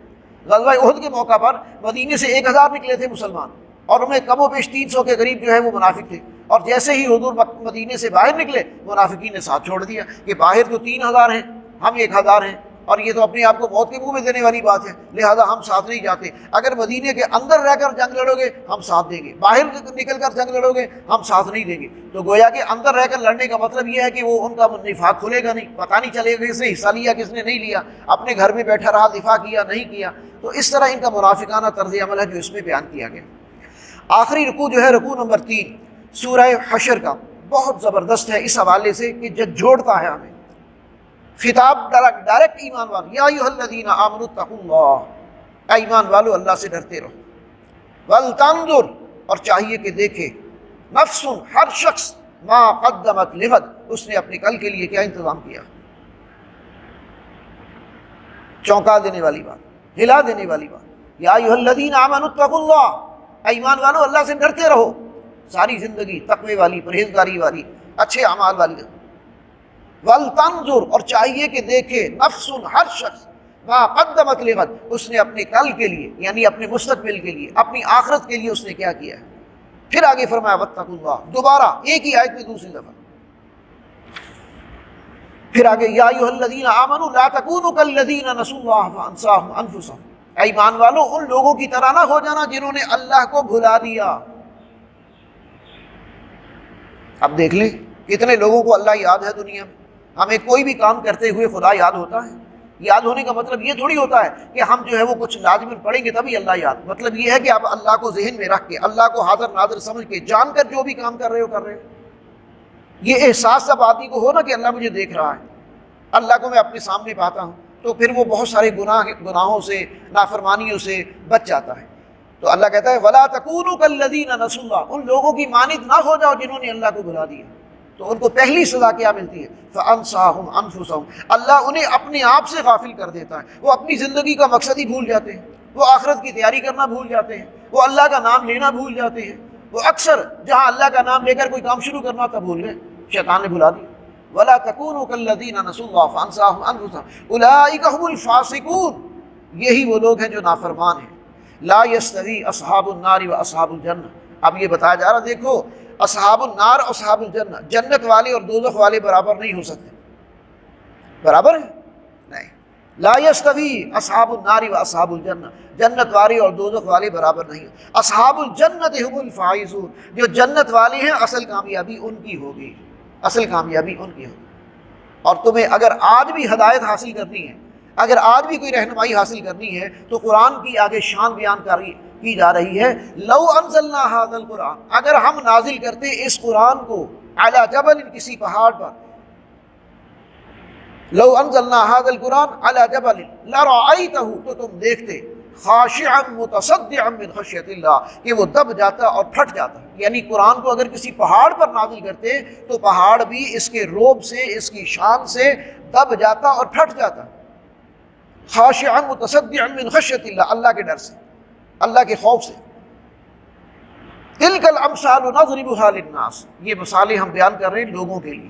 [SPEAKER 1] غزوہ احد کے موقع پر مدینے سے 1000 نکلے تھے مسلمان، اور ان میں کم و بیش 300 کے قریب جو ہے وہ منافق تھے، اور جیسے ہی حضور مدینے سے باہر نکلے، منافقین نے ساتھ چھوڑ دیا کہ باہر تو 3000 ہیں، ہم 1000 ہیں، اور یہ تو اپنے آپ کو موت کے منہ میں دینے والی بات ہے، لہذا ہم ساتھ نہیں جاتے۔ اگر مدینے کے اندر رہ کر جنگ لڑو گے ہم ساتھ دیں گے، باہر نکل کر جنگ لڑو گے ہم ساتھ نہیں دیں گے۔ تو گویا کہ اندر رہ کر لڑنے کا مطلب یہ ہے کہ وہ ان کا نفاق کھلے گا نہیں، پتہ نہیں چلے گا کس نے حصہ لیا کس نے نہیں لیا، اپنے گھر میں بیٹھا رہا، دفاع کیا نہیں کیا۔ تو اس طرح ان کا منافقانہ طرز عمل ہے جو اس میں بیان کیا گیا۔ آخری رکوع جو ہے رکوع نمبر 3 سورہ حشر کا، بہت زبردست ہے اس حوالے سے کہ جھنجھوڑتا ہے ہمیں۔ خطاب ڈائریکٹ ایمان والوں، یا ایھا الذین آمنوا اتقوا اللہ، اے ایمان والو اللہ سے ڈرتے رہو، ولتنظر، اور چاہیے کہ دیکھے، نفس، ہر شخص، ما قدمت لغد، اس نے اپنے کل کے لیے کیا انتظام کیا۔ چونکا دینے والی بات، ہلا دینے والی بات، یا ایھا الذین آمنوا اتقوا اللہ، اے ایمان والو اللہ سے ڈرتے رہو، ساری زندگی تقوی والی، پرہیزگاری والی، اچھے اعمال والی۔ ولتنظر، اور چاہیے کہ دیکھے، نفس، ہر شخص، ما قدمت لغد، اس نے اپنے کل کے لیے یعنی اپنے مستقبل کے لیے، اپنی آخرت کے لیے اس نے کیا کیا ہے۔ پھر آگے فرمایا واتقوا اللہ، دوبارہ ایک ہی آیت میں دوسری دفعہ۔ پھر آگے یا ایھا الذین آمنوا لا تکونوا کالذین نسوا اللہ فانساہم انفسہم، اے ایمان والو ان لوگوں کی طرح نہ ہو جانا جنہوں نے اللہ کو بھلا دیا۔ اب دیکھ لیں کتنے لوگوں کو اللہ یاد ہے دنیا میں۔ ہمیں کوئی بھی کام کرتے ہوئے خدا یاد ہوتا ہے؟ یاد ہونے کا مطلب یہ تھوڑی ہوتا ہے کہ ہم جو ہے وہ کچھ لازمن پڑھیں گے تبھی اللہ یاد، مطلب یہ ہے کہ آپ اللہ کو ذہن میں رکھ کے، اللہ کو حاضر ناظر سمجھ کے، جان کر جو بھی کام کر رہے ہو۔ یہ احساس سب آدمی کو ہو نا کہ اللہ مجھے دیکھ رہا ہے، اللہ کو میں اپنے سامنے پاتا ہوں، تو پھر وہ بہت سارے گناہوں سے، نافرمانیوں سے بچ جاتا ہے۔ تو اللہ کہتا ہے وَلَا تَكُونُوا كَالَّذِينَ نَسُوا اللَّهَ، ان لوگوں کی مانند نہ ہو جاؤ جنہوں نے اللہ کو بھلا دیا۔ تو ان کو پہلی سزا کیا ملتی ہے؟ فَأَنسَاهُمْ أَنفُسَهُمْ، اللہ انہیں اپنے آپ سے غافل کر دیتا ہے۔ وہ اپنی زندگی کا مقصد ہی بھول جاتے ہیں، وہ آخرت کی تیاری کرنا بھول جاتے ہیں، وہ اللہ کا نام لینا بھول جاتے ہیں۔ وہ اکثر جہاں اللہ کا نام لے کر کوئی کام شروع کرنا تھا بھول گئے، شیطان نے بھلا دیا۔ وَلَا تَكُونُوا كَالَّذِينَ نَسُوا اللَّهَ فَأَنسَاهُمْ أَنفُسَهُمْ أُولَٰئِكَ هُمُ الْفَاسِقُونَ، یہی وہ لوگ ہیں جو نافرمان ہیں۔ لا يستوی اصحاب النار و اصحاب الجنہ، اب یہ بتایا جا رہا، دیکھو اصحاب النار اور اصحاب الجنہ، جنت والے اور دوزخ والے برابر نہیں ہو سکتے، برابر ہے نہیں۔ لا يستوی اصحاب النار و اصحاب الجنہ، جنت والے اور دوزخ والے برابر نہیں۔ اصحاب الجنت هم الفائزون، جو جنت والے ہیں اصل کامیابی ان کی ہوگی، اصل کامیابی ان کی ہوگی۔ اور تمہیں اگر آج بھی ہدایت حاصل کرنی ہے، اگر آج بھی کوئی رہنمائی حاصل کرنی ہے، تو قرآن کی آگے شان بیان کی جا رہی ہے۔ لو انزلنا هذا القرآن، اگر ہم نازل کرتے اس قرآن کو علی جبل، کسی پہاڑ پر، لو انزلنا هذا القرآن علی جبل لرأیتہ، تو تم دیکھتے خاشعا متصدعا من خشیۃ اللہ، کہ وہ دب جاتا اور پھٹ جاتا۔ یعنی قرآن کو اگر کسی پہاڑ پر نازل کرتے تو پہاڑ بھی اس کے روب سے، اس کی شان سے دب جاتا اور پھٹ جاتا۔ خاشعا متصدعا من خشیۃ اللہ، اللہ کے ڈر سے، اللہ کے خوف سے۔ تلک الامثال نضربها للناس، یہ مثالیں ہم بیان کر رہے ہیں لوگوں کے لیے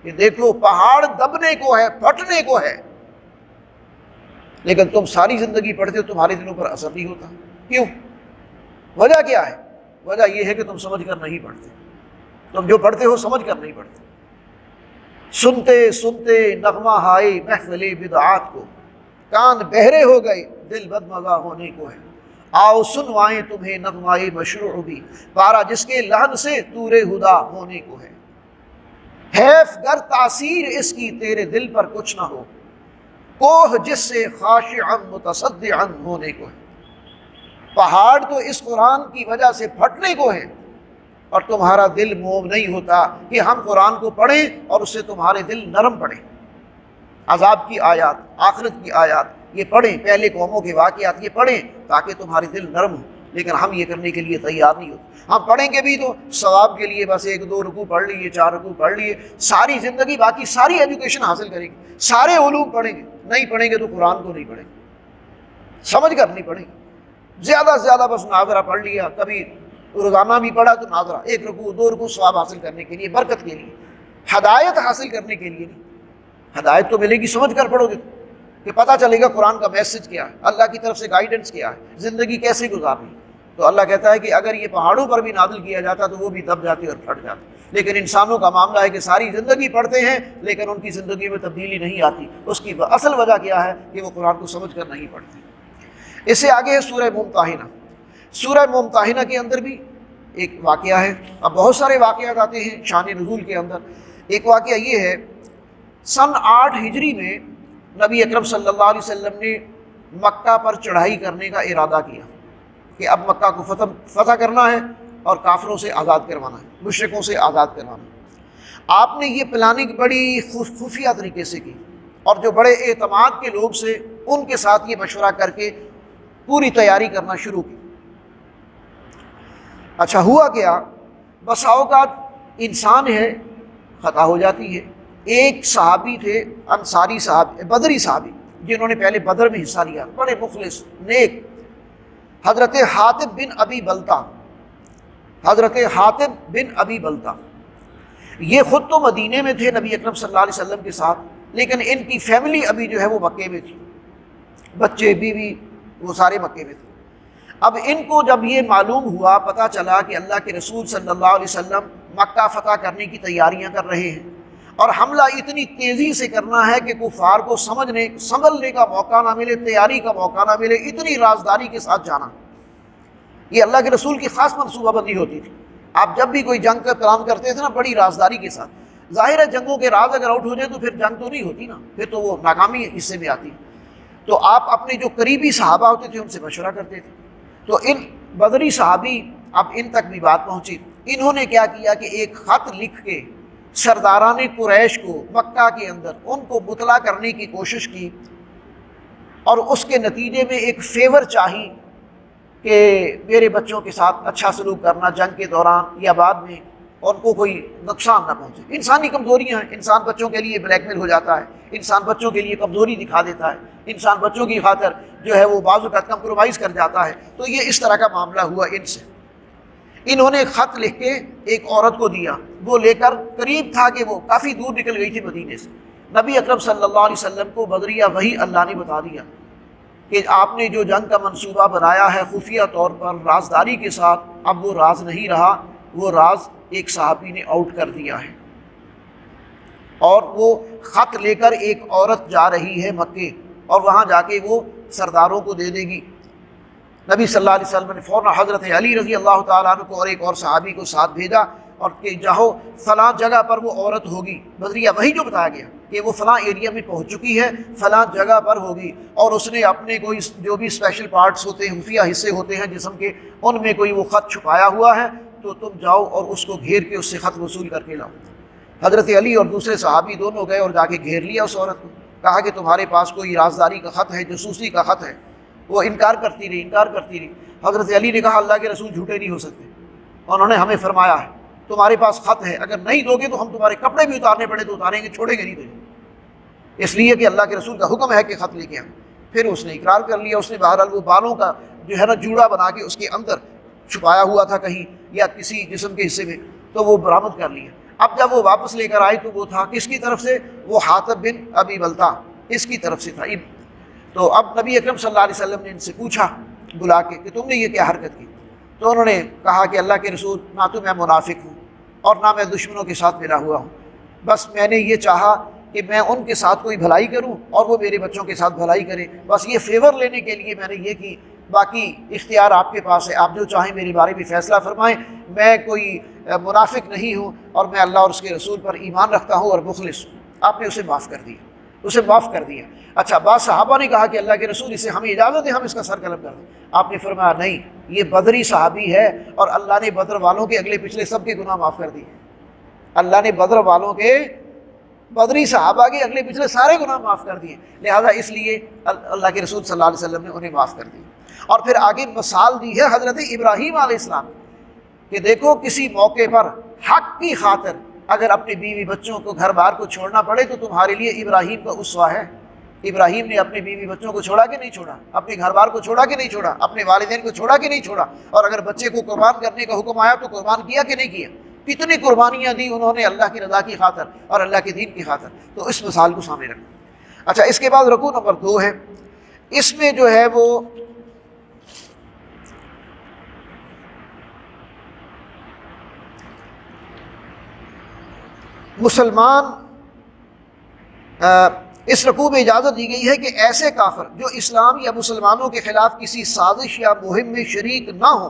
[SPEAKER 1] کہ دیکھو پہاڑ دبنے کو ہے، پھٹنے کو ہے، لیکن تم ساری زندگی پڑھتے ہو، تمہارے دلوں پر اثر نہیں ہوتا۔ کیوں؟ وجہ کیا ہے؟ وجہ یہ ہے کہ تم سمجھ کر نہیں پڑھتے، تم جو پڑھتے ہو سمجھ کر نہیں پڑھتے۔ سنتے سنتے نغمہ ہائے محفل بدعات کو، کان بہرے ہو گئے دل بدمزہ ہونے کو ہے۔ آؤ سنوائیں تمہیں نغمہ مشروع بھی، پارا جس کے لحن سے طور ہدا ہونے کو ہے۔ حیف گر تاثیر اس کی تیرے دل پر کچھ نہ ہو، کوہ جس سے خاشعا متصدعا ہونے کو ہے۔ پہاڑ تو اس قرآن کی وجہ سے پھٹنے کو ہے، اور تمہارا دل موم نہیں ہوتا کہ ہم قرآن کو پڑھیں اور اس سے تمہارے دل نرم پڑیں۔ عذاب کی آیات، آخرت کی آیات یہ پڑھیں، پہلے قوموں کے واقعات یہ پڑھیں تاکہ تمہارے دل نرم ہوں، لیکن ہم یہ کرنے کے لیے تیار نہیں ہوتے۔ ہم پڑھیں گے بھی تو ثواب کے لیے بس 1-2 رکوع پڑھ لیے، 4 رکوع پڑھ لیے، ساری زندگی باقی ساری ایجوکیشن حاصل کریں گے، سارے علوم پڑھیں گے، نہیں پڑھیں گے تو قرآن کو نہیں پڑھیں گے، سمجھ کر نہیں پڑھیں گے۔ زیادہ سے زیادہ بس ناظرہ پڑھ لیا، کبھی روزانہ بھی پڑھا تو ناظرہ 1 رکوع 2 رکوع ثواب حاصل کرنے کے لیے، برکت کے لیے، ہدایت حاصل کرنے کے لیے نہیں۔ ہدایت تو ملے گی سمجھ کر پڑھو گے کہ پتہ چلے گا قرآن کا میسج کیا ہے، اللہ کی طرف سے گائیڈنس کیا ہے، زندگی کیسے گزارنی۔ تو اللہ کہتا ہے کہ اگر یہ پہاڑوں پر بھی نازل کیا جاتا تو وہ بھی دب جاتے اور پھٹ جاتے، لیکن انسانوں کا معاملہ ہے کہ ساری زندگی پڑھتے ہیں لیکن ان کی زندگی میں تبدیلی نہیں آتی۔ اس کی اصل وجہ کیا ہے کہ وہ قرآن کو سمجھ کر نہیں پڑھتے۔ اس سے آگے ہے سورہ ممتحنہ۔ سورہ ممتحنہ کے اندر بھی ایک واقعہ ہے، اب بہت سارے واقعات آتے ہیں شان نزول کے اندر۔ ایک واقعہ یہ ہے، سن 8 ہجری میں نبی اکرم صلی اللہ علیہ وسلم نے مکہ پر چڑھائی کرنے کا ارادہ کیا کہ اب مکہ کو فتح کرنا ہے اور کافروں سے آزاد کروانا ہے، مشرکوں سے آزاد کروانا ہے۔ آپ نے یہ پلاننگ بڑی خفیہ طریقے سے کی، اور جو بڑے اعتماد کے لوگ سے ان کے ساتھ یہ مشورہ کر کے پوری تیاری کرنا شروع کی۔ اچھا ہوا کیا، بسا اوقات انسان ہے خطا ہو جاتی ہے۔ ایک صحابی تھے، انصاری صحابی، بدری صحابی، جنہوں نے پہلے بدر میں حصہ لیا، بڑے مخلص نیک، حضرت حاطب بن ابی بلتہ۔ حضرت حاطب بن ابی بلتہ یہ خود تو مدینے میں تھے نبی اکرم صلی اللہ علیہ وسلم کے ساتھ، لیکن ان کی فیملی ابھی جو ہے وہ مکے میں تھی، بچے بیوی وہ سارے مکے میں تھے۔ اب ان کو جب یہ معلوم ہوا، پتہ چلا کہ اللہ کے رسول صلی اللہ علیہ وسلم مکہ فتح کرنے کی تیاریاں کر رہے ہیں، اور حملہ اتنی تیزی سے کرنا ہے کہ کفار کو سنبھلنے کا موقع نہ ملے، تیاری کا موقع نہ ملے، اتنی رازداری کے ساتھ جانا۔ یہ اللہ کے رسول کی خاص منصوبہ بندی ہوتی تھی۔ آپ جب بھی کوئی جنگ کا پلان کرتے تھے نا، بڑی رازداری کے ساتھ۔ ظاہر ہے جنگوں کے راز اگر آؤٹ ہو جائیں تو پھر جنگ تو نہیں ہوتی نا، پھر تو وہ ناکامی حصے میں آتی۔ تو آپ اپنے جو قریبی صحابہ ہوتے تھے ان سے مشورہ کرتے تھے۔ تو ان بدری صحابی، اب ان تک بھی بات پہنچی، انہوں نے کیا کیا کہ ایک خط لکھ کے سرداران قریش کو مکہ کے اندر ان کو مطلع کرنے کی کوشش کی، اور اس کے نتیجے میں ایک فیور چاہی کہ میرے بچوں کے ساتھ اچھا سلوک کرنا جنگ کے دوران یا بعد میں، ان کو کوئی نقصان نہ پہنچے۔ انسانی کمزوریاں ہیں، انسان بچوں کے لیے بلیک میل ہو جاتا ہے، انسان بچوں کے لیے کمزوری دکھا دیتا ہے، انسان بچوں کی خاطر جو ہے وہ بعض اوقات کمپرومائز کر جاتا ہے۔ تو یہ اس طرح کا معاملہ ہوا ان سے۔ انہوں نے خط لکھ کے ایک عورت کو دیا، وہ لے کر، قریب تھا کہ وہ کافی دور نکل گئی تھی مدینے سے، نبی اکرم صلی اللہ علیہ وسلم کو بدریہ وحی اللہ نے بتا دیا کہ آپ نے جو جنگ کا منصوبہ بنایا ہے خفیہ طور پر رازداری کے ساتھ، اب وہ راز نہیں رہا، وہ راز ایک صحابی نے آؤٹ کر دیا ہے، اور وہ خط لے کر ایک عورت جا رہی ہے مکے، اور وہاں جا کے وہ سرداروں کو دے دے گی۔ نبی صلی اللہ علیہ وسلم نے فوراً حضرت علی رضی اللہ تعالیٰ عنہ کو اور ایک اور صحابی کو ساتھ بھیجا، اور کہ جاؤ فلاں جگہ پر وہ عورت ہوگی، بدریہ وہی جو بتایا گیا کہ وہ فلاں ایریا میں پہنچ چکی ہے، فلاں جگہ پر ہوگی، اور اس نے اپنے کوئی جو بھی اسپیشل پارٹس ہوتے ہیں، خفیہ حصے ہوتے ہیں جسم کے، ان میں کوئی وہ خط چھپایا ہوا ہے، تو تم جاؤ اور اس کو گھیر کے اس سے خط وصول کر کے لاؤ۔ حضرت علی اور دوسرے صحابی دونوں گئے اور جا کے گھیر لیا اس عورت کو، کہا کہ تمہارے پاس کوئی رازداری کا خط ہے، جاسوسی کا خط ہے؟ وہ انکار کرتی رہی۔ حضرت علی نے کہا اللہ کے رسول جھوٹے نہیں ہو سکتے، انہوں نے ہمیں فرمایا ہے تمہارے پاس خط ہے، اگر نہیں دو گے تو ہم تمہارے کپڑے بھی اتارنے پڑے تو اتاریں گے، چھوڑیں گے نہیں تجھے، اس لیے کہ اللہ کے رسول کا حکم ہے کہ خط لے کے آئیں۔ پھر اس نے اقرار کر لیا، اس نے بہرحال وہ بالوں کا جو ہے نا جوڑا بنا کے اس کے اندر چھپایا ہوا تھا کہیں یا کسی جسم کے حصے میں، تو وہ برآمد کر لیا۔ اب جب وہ واپس لے کر آئے تو وہ تھا کس کی طرف سے؟ وہ حاطب بن ابی بلتع، اس کی طرف سے تھا۔ تو اب نبی اکرم صلی اللہ علیہ وسلم نے ان سے پوچھا بلا کے کہ تم نے یہ کیا حرکت کی؟ تو انہوں نے کہا کہ اللہ کے رسول، نہ تو میں منافق ہوں اور نہ میں دشمنوں کے ساتھ ملا ہوا ہوں، بس میں نے یہ چاہا کہ میں ان کے ساتھ کوئی بھلائی کروں اور وہ میرے بچوں کے ساتھ بھلائی کریں، بس یہ فیور لینے کے لیے میں نے یہ کی، باقی اختیار آپ کے پاس ہے، آپ جو چاہیں میرے بارے میں فیصلہ فرمائیں، میں کوئی منافق نہیں ہوں اور میں اللہ اور اس کے رسول پر ایمان رکھتا ہوں اور مخلص ہوں۔ آپ نے اسے معاف کر دیا۔ اچھا، بعض صحابہ نے کہا کہ اللہ کے رسول اسے ہمیں اجازت ہے ہم اس کا سر قلم کر دیں، آپ نے فرمایا نہیں، یہ بدری صحابی ہے اور اللہ نے بدر والوں کے اگلے پچھلے سب کے گناہ معاف کر دیے، اللہ نے بدر والوں کے، بدری صحابہ کے اگلے پچھلے سارے گناہ معاف کر دیے، لہذا اس لیے اللہ کے رسول صلی اللہ علیہ وسلم نے انہیں معاف کر دی۔ اور پھر آگے مثال دی ہے حضرت ابراہیم علیہ السلام کہ دیکھو کسی موقع پر حق کی خاطر اگر اپنے بیوی بچوں کو گھر بار کو چھوڑنا پڑے تو تمہارے لیے ابراہیم کا اسوہ ہے۔ ابراہیم نے اپنے بیوی بچوں کو چھوڑا کہ نہیں چھوڑا، اپنے گھر بار کو چھوڑا کہ نہیں چھوڑا، اپنے والدین کو چھوڑا کہ نہیں چھوڑا، اور اگر بچے کو قربان کرنے کا حکم آیا تو قربان کیا کہ نہیں کیا، کتنی قربانیاں دی انہوں نے اللہ کی رضا کی خاطر اور اللہ کے دین کی خاطر۔ تو اس مثال کو سامنے رکھیں۔ اچھا، اس کے بعد رکوع نمبر 2 ہے، اس میں جو ہے وہ مسلمان، اس رکوع میں اجازت دی گئی ہے کہ ایسے کافر جو اسلام یا مسلمانوں کے خلاف کسی سازش یا مہم میں شریک نہ ہوں،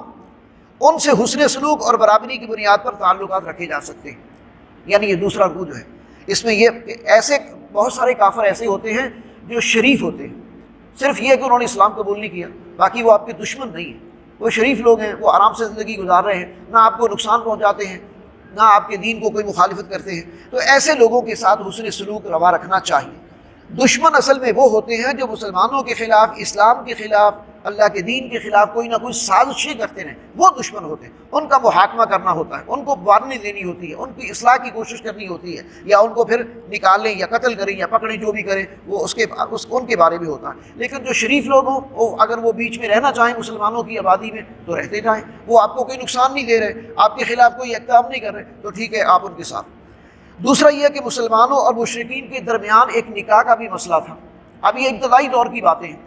[SPEAKER 1] ان سے حسن سلوک اور برابری کی بنیاد پر تعلقات رکھے جا سکتے ہیں۔ یعنی یہ دوسرا رکوع جو ہے، اس میں یہ کہ ایسے بہت سارے کافر ایسے ہوتے ہیں جو شریف ہوتے ہیں، صرف یہ کہ انہوں نے اسلام قبول نہیں کیا، باقی وہ آپ کے دشمن نہیں ہیں، وہ شریف لوگ ہیں، وہ آرام سے زندگی گزار رہے ہیں، نہ آپ کو نقصان پہنچاتے ہیں، نہ آپ کے دین کو کوئی مخالفت کرتے ہیں، تو ایسے لوگوں کے ساتھ حسن سلوک روا رکھنا چاہیے۔ دشمن اصل میں وہ ہوتے ہیں جو مسلمانوں کے خلاف، اسلام کے خلاف، اللہ کے دین کے خلاف کوئی نہ کوئی سازشیں کرتے رہیں، وہ دشمن ہوتے ہیں، ان کا محاکمہ کرنا ہوتا ہے، ان کو وارننگ دینی ہوتی ہے، ان کی اصلاح کی کوشش کرنی ہوتی ہے، یا ان کو پھر نکالیں یا قتل کریں یا پکڑیں، جو بھی کریں وہ ان کے بارے میں ہوتا ہے۔ لیکن جو شریف لوگ ہوں، وہ اگر وہ بیچ میں رہنا چاہیں مسلمانوں کی آبادی میں تو رہتے جائیں، وہ آپ کو کوئی نقصان نہیں دے رہے، آپ کے خلاف کوئی اقدام نہیں کر رہے، تو ٹھیک ہے، آپ ان کے ساتھ۔ دوسرا یہ کہ مسلمانوں اور مشرکین کے درمیان ایک نکاح کا بھی مسئلہ تھا۔ اب یہ ابتدائی دور کی باتیں ہیں،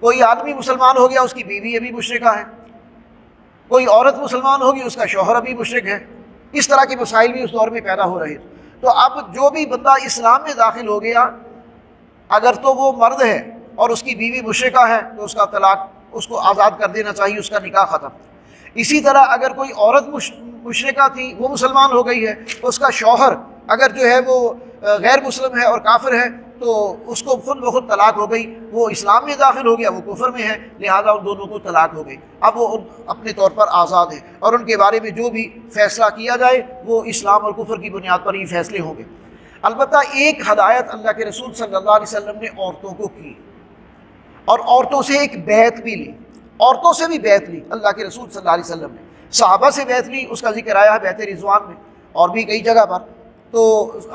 [SPEAKER 1] کوئی آدمی مسلمان ہو گیا، اس کی بیوی ابھی مشرکہ ہے، کوئی عورت مسلمان ہوگی، اس کا شوہر ابھی مشرک ہے، اس طرح کے مسائل بھی اس دور میں پیدا ہو رہے تھے۔ تو اب جو بھی بندہ اسلام میں داخل ہو گیا، اگر تو وہ مرد ہے اور اس کی بیوی مشرکہ ہے تو اس کا طلاق، اس کو آزاد کر دینا چاہیے، اس کا نکاح ختم۔ اسی طرح اگر کوئی عورت مشرکہ تھی، وہ مسلمان ہو گئی ہے، اس کا شوہر اگر جو ہے وہ غیر مسلم ہے اور کافر ہے تو اس کو خود بخود طلاق ہو گئی، وہ اسلام میں داخل ہو گیا، وہ کفر میں ہے، لہذا ان دونوں کو طلاق ہو گئی۔ اب وہ اپنے طور پر آزاد ہے، اور ان کے بارے میں جو بھی فیصلہ کیا جائے وہ اسلام اور کفر کی بنیاد پر ہی فیصلے ہوں گے۔ البتہ ایک ہدایت اللہ کے رسول صلی اللہ علیہ وسلم نے عورتوں کو کی، اور عورتوں سے ایک بیعت بھی لی، عورتوں سے بھی بیعت لی اللہ کے رسول صلی اللہ علیہ وسلم نے۔ صحابہ سے بیعت لی، اس کا ذکر آیا ہے بیعت رضوان میں اور بھی کئی جگہ پر، تو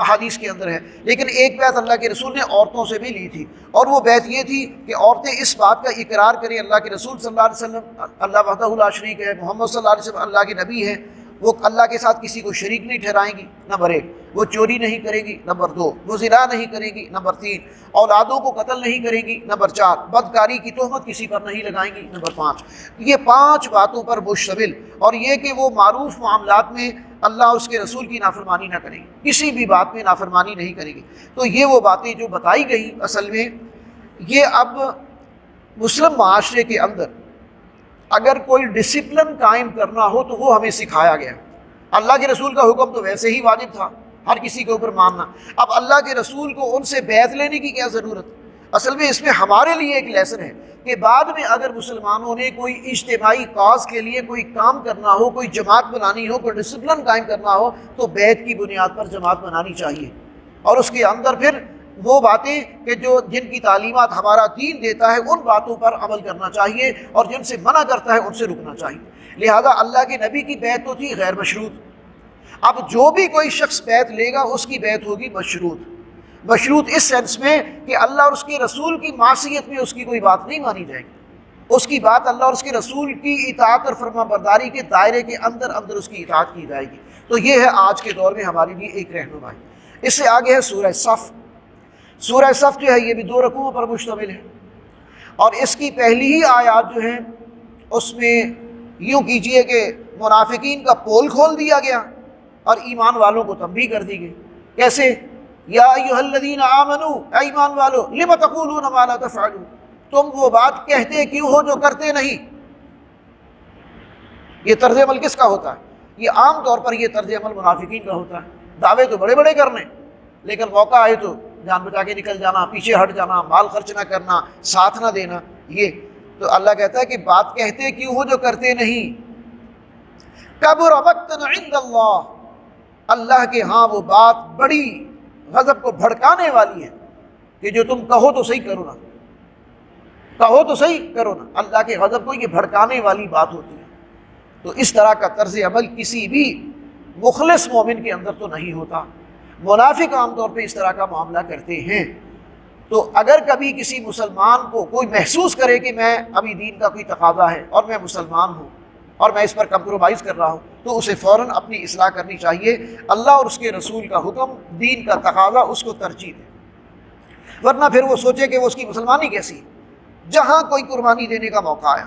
[SPEAKER 1] حدیث کے اندر ہے۔ لیکن ایک بیعت اللہ کے رسول نے عورتوں سے بھی لی تھی، اور وہ بیعت یہ تھی کہ عورتیں اس بات کا اقرار کریں اللہ کے رسول صلی اللہ علیہ وسلم اللہ وحدہ لا شریک ہے، محمد صلی اللہ علیہ وسلم اللہ کے نبی ہیں، وہ اللہ کے ساتھ کسی کو شریک نہیں ٹھہرائیں گی، نمبر 1، وہ چوری نہیں کرے گی، نمبر 2، وہ زنا نہیں کرے گی، نمبر 3، اولادوں کو قتل نہیں کرے گی، نمبر 4، بدکاری کی تہمت کسی پر نہیں لگائیں گی، نمبر 5۔ یہ 5 باتوں پر مشتمل، اور یہ کہ وہ معروف معاملات میں اللہ اس کے رسول کی نافرمانی نہ کرے گی، کسی بھی بات میں نافرمانی نہیں کرے گی۔ تو یہ وہ باتیں جو بتائی گئیں اصل میں یہ اب مسلم معاشرے کے اندر اگر کوئی ڈسپلن قائم کرنا ہو تو وہ ہمیں سکھایا گیا۔ اللہ کے رسول کا حکم تو ویسے ہی واجب تھا ہر کسی کے اوپر ماننا، اب اللہ کے رسول کو ان سے بیعت لینے کی کیا ضرورت؟ اصل میں اس میں ہمارے لیے ایک لیسن ہے کہ بعد میں اگر مسلمانوں نے کوئی اجتماعی کاز کے لیے کوئی کام کرنا ہو، کوئی جماعت بنانی ہو، کوئی ڈسپلن قائم کرنا ہو تو بیعت کی بنیاد پر جماعت بنانی چاہیے، اور اس کے اندر پھر وہ باتیں کہ جو جن کی تعلیمات ہمارا دین دیتا ہے ان باتوں پر عمل کرنا چاہیے، اور جن سے منع کرتا ہے ان سے رکنا چاہیے۔ لہذا اللہ کے نبی کی بیعت تو تھی غیر مشروط، اب جو بھی کوئی شخص بیعت لے گا اس کی بیعت ہوگی مشروط۔ مشروط اس سینس میں کہ اللہ اور اس کے رسول کی معصیت میں اس کی کوئی بات نہیں مانی جائے گی، اس کی بات اللہ اور اس کے رسول کی اطاعت اور فرما برداری کے دائرے کے اندر اس کی اطاعت کی جائے گی۔ تو یہ ہے آج کے دور میں ہمارے لیے ایک رہنمائی۔ اس سے آگے ہے سورہ صف۔ سورہ صف جو ہے یہ بھی 2 رکوعوں پر مشتمل ہے، اور اس کی پہلی ہی آیات جو ہیں اس میں یوں کیجئے کہ منافقین کا پول کھول دیا گیا اور ایمان والوں کو تنبیہ کر دی گئی۔ کیسے؟ یا ایھا الذین آمنوا، اے ایمان والو، لم تقولون ما لا تفعلون، تم وہ بات کہتے کیوں ہو جو کرتے نہیں۔ یہ طرز عمل کس کا ہوتا ہے؟ یہ عام طور پر یہ طرز عمل منافقین کا ہوتا ہے، دعوے تو بڑے بڑے کرنے لیکن موقع آئے تو جان بچا کے نکل جانا، پیچھے ہٹ جانا، مال خرچ نہ کرنا، ساتھ نہ دینا۔ یہ تو اللہ کہتا ہے کہ بات کہتے کیوں ہو جو کرتے نہیں۔ کبر مقتا عند اللہ، اللہ کے ہاں وہ بات بڑی غضب کو بھڑکانے والی ہے کہ جو تم کہو تو صحیح کرو نا، کہو تو صحیح کرو نا، اللہ کے غضب کو یہ بھڑکانے والی بات ہوتی ہے۔ تو اس طرح کا طرز عمل کسی بھی مخلص مومن کے اندر تو نہیں ہوتا، منافق عام طور پہ اس طرح کا معاملہ کرتے ہیں۔ تو اگر کبھی کسی مسلمان کو کوئی محسوس کرے کہ میں ابھی دین کا کوئی تقاضا ہے اور میں مسلمان ہوں اور میں اس پر کمپرومائز کر رہا ہوں، تو اسے فوراً اپنی اصلاح کرنی چاہیے، اللہ اور اس کے رسول کا حکم، دین کا تقاضا اس کو ترجیح دے، ورنہ پھر وہ سوچے کہ وہ اس کی مسلمانی کیسی ہے۔ جہاں کوئی قربانی دینے کا موقع آیا،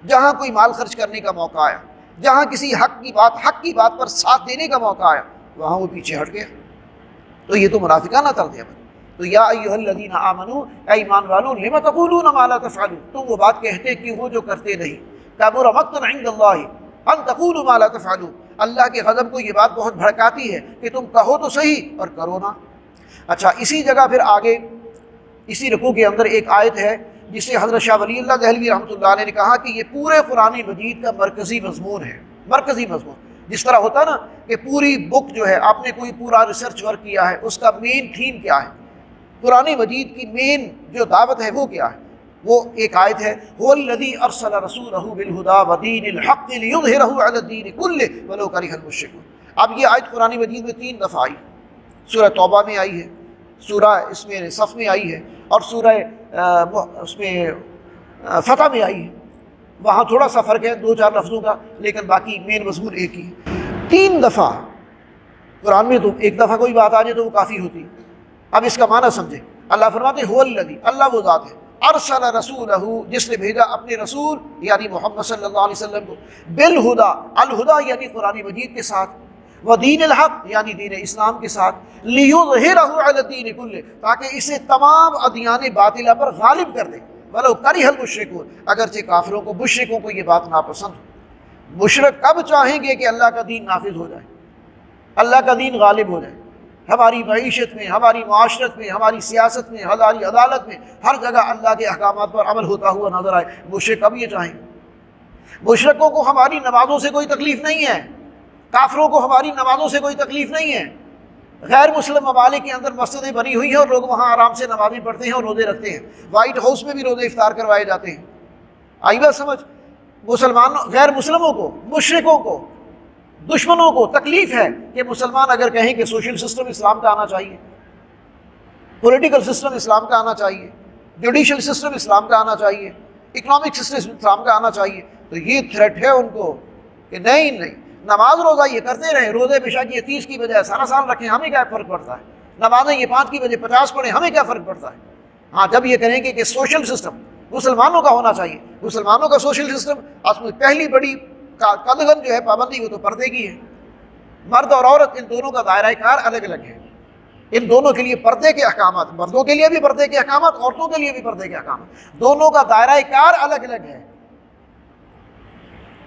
[SPEAKER 1] جہاں کوئی مال خرچ کرنے کا موقع آیا، جہاں کسی حق کی بات پر ساتھ دینے کا موقع آیا، وہاں وہ پیچھے ہٹ گیا۔ تو یہ تو منافقانہ طرز عمل۔ تو یا ایھا الذین آمنوا، اے ایمان والو، لم تقولون ما لا تفعلون، تم وہ بات کہتے کیوں ہو جو کرتے نہیں۔ کبر مقتا عند اللہ ان تقولوا ما لا تفعلون، اللہ کے غضب کو یہ بات بہت بھڑکاتی ہے کہ تم کہو تو صحیح اور کرو نا۔ اچھا، اسی جگہ پھر آگے اسی رکوع کے اندر ایک آیت ہے جسے حضرت شاہ ولی اللہ دہلوی رحمۃ اللہ علیہ نے کہا کہ یہ پورے قرآن مجید کا مرکزی مضمون ہے، مرکزی مضمون۔ جس طرح ہوتا ہے نا کہ پوری بک جو ہے آپ نے کوئی پورا ریسرچ ورک کیا ہے، اس کا مین تھیم کیا ہے، قرآن مجید کی مین جو دعوت ہے وہ کیا ہے؟ وہ ایک آیت ہے، هو الذی ارسل رسولہ بالہدی ودین الحق لیظہرہ علی الدین کلہ ولو کرہ المشرکون۔ اب یہ آیت قرآن مجید میں 3 دفعہ آئی، سورہ توبہ میں آئی ہے، سورہ اس میں صف میں آئی ہے، اور سورہ اس میں فتح میں آئی ہے۔ وہاں تھوڑا سا فرق ہے 2-4 لفظوں کا، لیکن باقی مین مضمون ایک ہی ہے۔ 3 دفعہ قرآن میں، تو ایک دفعہ کوئی بات آ جائے تو وہ کافی ہوتی ہے۔ اب اس کا معنی سمجھیں، اللہ فرماتے ہیں هو الذی، اللہ وہ ذات ہے، ارسل رسولہ، جس نے بھیجا اپنے رسول یعنی محمد صلی اللہ علیہ وسلم کو، بالہدیٰ، الہدیٰ یعنی قرآن مجید کے ساتھ، ودین الحق یعنی دین اسلام کے ساتھ، لیظہرہ علی الدین کلہ تاکہ اسے تمام ادیان باطلہ پر غالب کر دے، ولو کرہ المشرکون اگرچہ کافروں کو مشرکوں کو یہ بات ناپسند ہو۔ مشرک کب چاہیں گے کہ اللہ کا دین نافذ ہو جائے، اللہ کا دین غالب ہو جائے، ہماری معیشت میں، ہماری معاشرت میں، ہماری سیاست میں، ہماری عدالت میں، ہر جگہ اللہ کے احکامات پر عمل ہوتا ہوا نظر آئے۔ مشرک کب یہ چاہیں؟ مشرکوں کو ہماری نمازوں سے کوئی تکلیف نہیں ہے، کافروں کو ہماری نمازوں سے کوئی تکلیف نہیں ہے۔ غیر مسلم ممالک کے اندر مسجدیں بنی ہوئی ہیں اور لوگ وہاں آرام سے نمازیں پڑھتے ہیں اور روزے رکھتے ہیں، وائٹ ہاؤس میں بھی روزے افطار کروائے جاتے ہیں۔ آئی بات سمجھ؟ مسلمانوں، غیر مسلموں کو، مشرکوں کو، دشمنوں کو تکلیف ہے کہ مسلمان اگر کہیں کہ سوشل سسٹم اسلام کا آنا چاہیے، پولیٹیکل سسٹم اسلام کا آنا چاہیے، جوڈیشل سسٹم اسلام کا آنا چاہیے، اکنامک سسٹم اسلام کا آنا چاہیے، تو یہ تھریٹ ہے ان کو کہ نہیں نماز روزہ یہ کرتے رہیں، روزے بشک یہ 30 کی بجائے سارا سال رکھیں، ہمیں کیا فرق پڑتا ہے، نمازیں یہ 5 کی بجائے 50 پڑھیں، ہمیں کیا فرق پڑتا ہے۔ ہاں جب یہ کہیں گے کہ سوشل سسٹم مسلمانوں کا ہونا چاہیے، مسلمانوں کا سوشل سسٹم، اس میں پہلی بڑی قدغن جو ہے پابندی وہ تو پردے کی ہے۔ مرد اور عورت ان دونوں کا دائرہ کار الگ الگ ہے، ان دونوں کے لیے پردے کے احکامات، مردوں کے لیے بھی پردے کے احکامات، عورتوں کے لیے بھی پردے کے احکامات، دونوں کا دائرہ کار الگ الگ ہے۔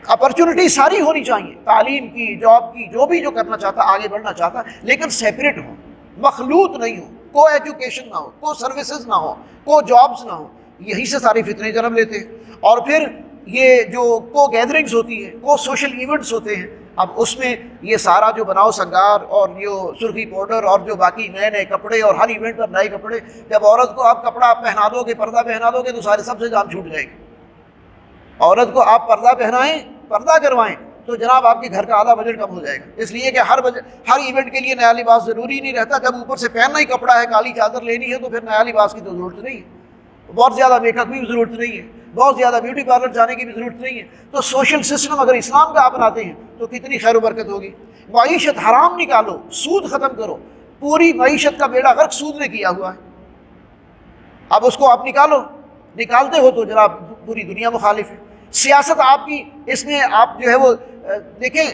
[SPEAKER 1] اپرچونٹی ساری ہونی چاہیے، تعلیم کی، جاب کی، جو کرنا چاہتا، آگے بڑھنا چاہتا، لیکن سیپریٹ ہو، مخلوط نہیں ہو، کو ایجوکیشن نہ ہو، کو سروسز نہ ہو، کو جابس نہ ہو۔ یہی سے ساری فتنے جنم لیتے ہیں۔ اور پھر یہ جو کو گیدرنگز ہوتی ہیں، کو سوشل ایونٹس ہوتے ہیں، اب اس میں یہ سارا جو بناؤ سنگار اور یہ سرخی پاؤڈر اور جو باقی نئے نئے کپڑے اور ہر ایونٹ پر نئے کپڑے، جب عورت کو آپ کپڑا پہنا دو گے، پردہ پہنا دو گے تو سارے سب سے جان چھوٹ جائے گی۔ عورت کو آپ پردہ پہنائیں، پردہ کروائیں تو جناب آپ کے گھر کا آدھا بجٹ کم ہو جائے گا، اس لیے کہ ہر ایونٹ کے لیے نیا لباس ضروری نہیں رہتا۔ جب اوپر سے پہننا ہی کپڑا ہے، کالی چادر لینی ہے، تو پھر نیا لباس کی تو ضرورت نہیں ہے، بہت زیادہ میک اپ کی بھی ضرورت نہیں ہے، بہت زیادہ بیوٹی پارلر جانے کی بھی ضرورت نہیں ہے۔ تو سوشل سسٹم اگر اسلام کا اپناتے ہیں تو کتنی خیر و برکت ہوگی۔ معیشت حرام نکالو، سود ختم کرو، پوری معیشت کا بیڑا غرق سود نے کیا ہوا ہے، اب اس کو آپ نکالتے ہو تو جناب پوری دنیا مخالف ہے۔ سیاست آپ کی، اس میں آپ جو ہے وہ دیکھیں،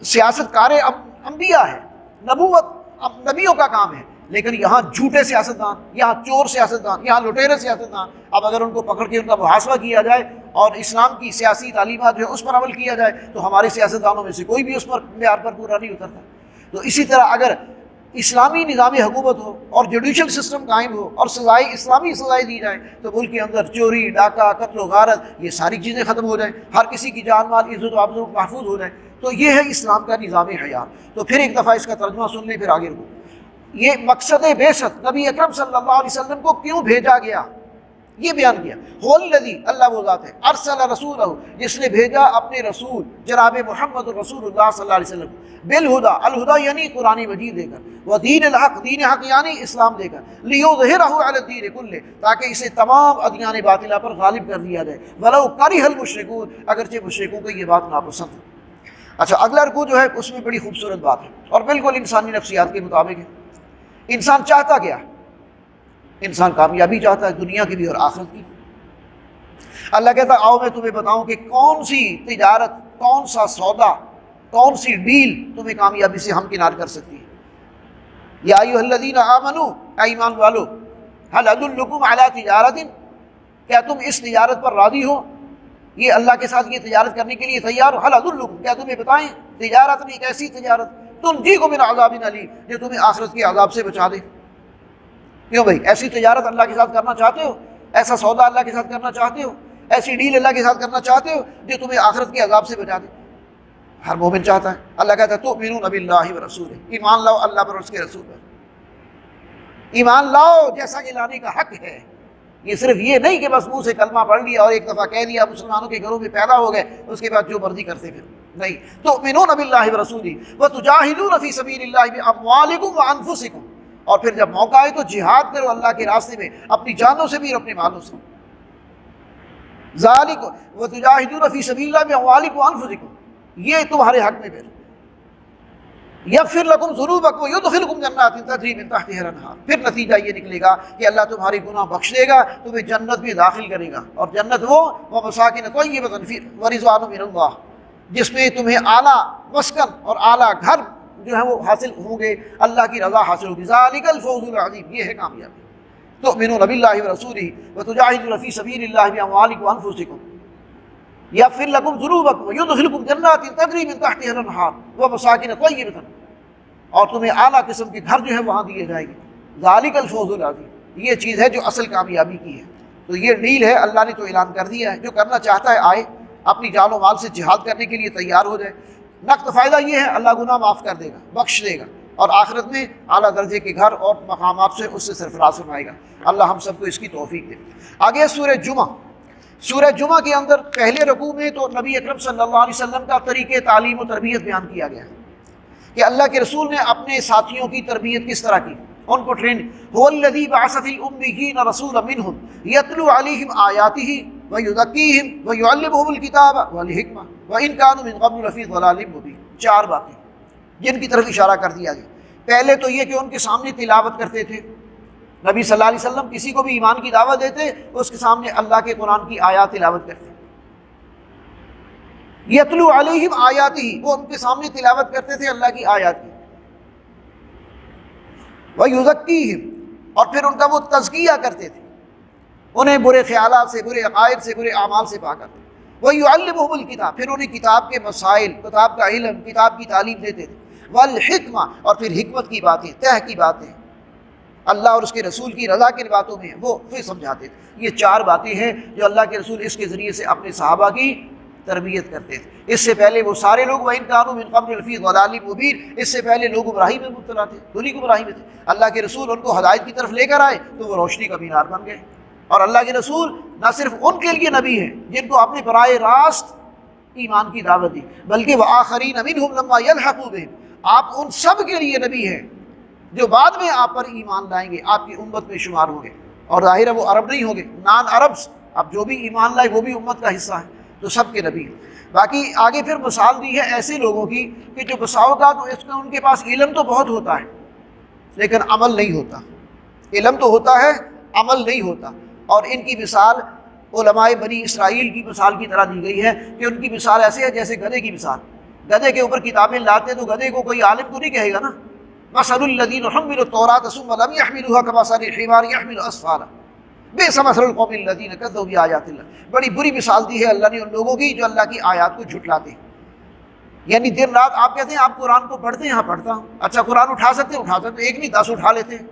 [SPEAKER 1] سیاست کار انبیاء ہے، نبوت نبیوں کا کام ہے، لیکن یہاں جھوٹے سیاستدان، یہاں چور سیاستدان، یہاں لٹیرے سیاستدان، اب اگر ان کو پکڑ کے ان کا محاسبہ کیا جائے اور اسلام کی سیاسی تعلیمات جو ہے اس پر عمل کیا جائے تو ہمارے سیاستدانوں میں سے کوئی بھی اس پر معیار پر پورا نہیں اترتا۔ تو اسی طرح اگر اسلامی نظام حکومت ہو اور جوڈیشل سسٹم قائم ہو اور اسلامی سزائیں دی جائیں تو ملک کے اندر چوری، ڈاکہ، قتل و غارت، یہ ساری چیزیں ختم ہو جائیں، ہر کسی کی جان مال، عزت و آبرو محفوظ ہو جائے۔ تو یہ ہے اسلام کا نظام حیات۔ تو پھر ایک دفعہ اس کا ترجمہ سن لیں، پھر آگے رکو۔ یہ مقصد بعثت، نبی اکرم صلی اللہ علیہ وسلم کو کیوں بھیجا گیا یہ بیان کیا۔ هو الذی، اللہ وہ ذات ہے، ارسل رسولہ، جس نے بھیجا اپنے رسول جناب محمد رسول اللہ صلی اللہ علیہ وسلم، بالہدا، الہدا یعنی قرآن مجید دے کر، ودین الحق، دین حق یعنی اسلام دے کر، لیظہرہ علی الدین کلہ تاکہ اسے تمام ادیان باطلہ پر غالب کر دیا جائے، ولو کرہ المشرکون اگرچہ مشرکوں کو یہ بات ناپسند ہے۔ اچھا، اگلا رکوع جو ہے اس میں بڑی خوبصورت بات ہے اور بالکل انسانی نفسیات کے مطابق ہے۔ انسان چاہتا کیا؟ انسان کامیابی چاہتا ہے، دنیا کی بھی اور آخرت کی۔ اللہ کہتا ہے آؤ میں تمہیں بتاؤں کہ کون سی تجارت، کون سا سودا، کون سی ڈیل تمہیں کامیابی سے ہمکنار کر سکتی ہے۔ یا ایھا الذین آمنوا، اے ایمان والو، هل ادلکم علی تجارت، کیا تم اس تجارت پر راضی ہو؟ یہ اللہ کے ساتھ یہ تجارت کرنے کے لیے تیار ہو؟ هل ادلکم، کیا تمہیں بتائیں تجارت، ایک ایسی تجارت تنجیکم من عذاب علیم، جو تمہیں آخرت کے عذاب سے بچا دے۔ کیوں بھائی، ایسی تجارت اللہ کے ساتھ کرنا چاہتے ہو؟ ایسا سودا اللہ کے ساتھ کرنا چاہتے ہو؟ ایسی ڈیل اللہ کے ساتھ کرنا چاہتے ہو جو تمہیں آخرت کے عذاب سے بچا دے؟ ہر مومن چاہتا ہے۔ اللہ کہتا ہے تؤمنون باللہ ورسولہ، ایمان لاؤ اللہ پر اور اس کے رسول پر، ایمان لاؤ جیسا کہ لانے کا حق ہے۔ یہ صرف یہ نہیں کہ بس منہ سے کلمہ پڑھ لیا اور ایک دفعہ کہہ دیا، مسلمانوں کے گھروں میں پیدا ہو گئے، اس کے بعد جو مرضی کرتے پھر نہیں۔ تؤمنون باللہ ورسولہ وتجاہدون فی سبیل اللہ باموالکم وانفسکم، اور پھر جب موقع آئے تو جہاد کرو اللہ کے راستے میں اپنی جانوں سے بھی اور اپنے مالوں سے۔ ذالک وتجاہدون فی سبیل اللہ باموالکم وانفسکم، یہ تمہارے حق میں پھر یغفر لکم ذنوبکم ویدخلکم جنات تجری من تحتہا الانہار، پھر نتیجہ یہ نکلے گا کہ اللہ تمہارے گناہ بخش دے گا، تمہیں جنت میں داخل کرے گا، اور جنت وہ ومساکن طیبۃ ورضوان من اللہ، جس میں تمہیں اعلیٰ مسکن اور اعلیٰ گھر جو ہے وہ حاصل ہوں گے، اللہ کی رضا حاصل ہوگی۔ ذالک الفوز العظیم، یہ ہے کامیابی۔ تؤمنون باللہ ورسولہ وتجاہدون فی سبیل اللہ باموالکم وانفسکم یغفر لکم ذنوبکم ویدخلکم جنات تجری من تحتہا الانہار ومساکن طیبۃ، اور تمہیں اعلیٰ قسم کے گھر جو ہے وہاں دیے جائیں گے۔ ذالک الفوز العظیم، یہ چیز ہے جو اصل کامیابی کی ہے۔ تو یہ ڈیل ہے، اللہ نے تو اعلان کر دیا ہے، جو کرنا چاہتا ہے آئے، اپنی جان و مال سے جہاد کرنے کے لیے تیار ہو جائے۔ نقد فائدہ یہ ہے اللہ گناہ معاف کر دے گا، بخش دے گا، اور آخرت میں اعلیٰ درجے کے گھر اور مقامات سے اس سے سرفراز فرمائے گا۔ اللہ ہم سب کو اس کی توفیق دے۔ آگے سورہ جمعہ، سورہ جمعہ کے اندر پہلے رکوع میں تو نبی اکرم صلی اللہ علیہ وسلم کا طریقہ تعلیم و تربیت بیان کیا گیا ہے کہ اللہ کے رسول نے اپنے ساتھیوں کی تربیت کس طرح کی، ان کو ٹرین۔ هو الذی بعث فی الامیین رسولا منہم یتلو علیہم آیاتہ ویزکیہم ویعلمہم الکتاب والحکمہ وان کانوا من قبل لفی ضلال مبین۔ چار باتیں جن کی طرف اشارہ کر دیا گیا۔ پہلے تو یہ کہ ان کے سامنے تلاوت کرتے تھے، نبی صلی اللہ علیہ وسلم کسی کو بھی ایمان کی دعوت دیتے اس کے سامنے اللہ کے قرآن کی آیات تلاوت کرتے۔ یتلو علیہم آیاتہ، وہ ان کے سامنے تلاوت کرتے تھے اللہ کی آیات کی۔ ویزکیہم، اور پھر ان کا وہ تزکیہ کرتے تھے، انہیں برے خیالات سے، برے عقائد سے، برے اعمال سے پاک کرتے۔ ویعلمہم الکتاب، پھر انہیں کتاب کے مسائل، کتاب کا علم، کتاب کی تعلیم دیتے تھے۔ والحکمہ، اور پھر حکمت کی باتیں، تہ کی باتیں، اللہ اور اس کے رسول کی رضا کی باتوں میں وہ پھر سمجھاتے تھے۔ یہ چار باتیں ہیں جو اللہ کے رسول اس کے ذریعے سے اپنے صحابہ کی تربیت کرتے تھے۔ اس سے پہلے وہ سارے لوگ وَإِن كَانُوا مِن قَبْلُ لَفِي ضَلَالٍ مُبِينٍ، اس سے پہلے لوگ گمراہی میں مبتلا تھے، دھلی گمراہی میں تھے۔ اللہ کے رسول ان کو ہدایت کی طرف لے کر آئے تو وہ روشنی کا مینار بن گئے۔ اور اللہ کے رسول نہ صرف ان کے لیے نبی ہیں جن کو آپ نے براہ راست ایمان کی دعوت دی، بلکہ وَآخَرِينَ مِنْهُمْ لَمَّا يَلْحَقُوا بِهِمْ، آپ ان سب کے لیے نبی ہیں جو بعد میں آپ پر ایمان لائیں گے، آپ کی امت میں شمار ہوں گے۔ اور ظاہر ہے وہ عرب نہیں ہوں گے، نان عربس، اب جو بھی ایمان لائے وہ بھی امت کا حصہ ہے، تو سب کے نبی ہیں۔ باقی آگے پھر مثال دی ہے ایسے لوگوں کی کہ جو بسا اوقات تو اس میں ان کے پاس علم تو بہت ہوتا ہے لیکن عمل نہیں ہوتا، علم تو ہوتا ہے عمل نہیں ہوتا۔ اور ان کی مثال علماء بنی اسرائیل کی مثال کی طرح دی گئی ہے کہ ان کی مثال ایسے ہے جیسے گدھے کی مثال۔ گدھے کے اوپر کتابیں لاتے تو گدھے کو کوئی عالم تو نہیں کہے گا نا، مثل الذین حملوا التوراۃ ثم لم يحملوها كمثل الحمار يحمل اسفارا بئس مثل القوم الذین کذبوا بآیات اللہ۔ بڑی بری مثال دی ہے اللہ نے ان لوگوں کی جو اللہ کی آیات کو جھٹلاتے ہیں۔ یعنی دن رات آپ کہتے ہیں آپ قرآن کو پڑھتے ہیں، ہاں پڑھتا ہوں، اچھا قرآن اٹھا سکتے ہیں، اٹھا سکتے ہیں، ایک نہیں 10 اٹھا لیتے ہیں،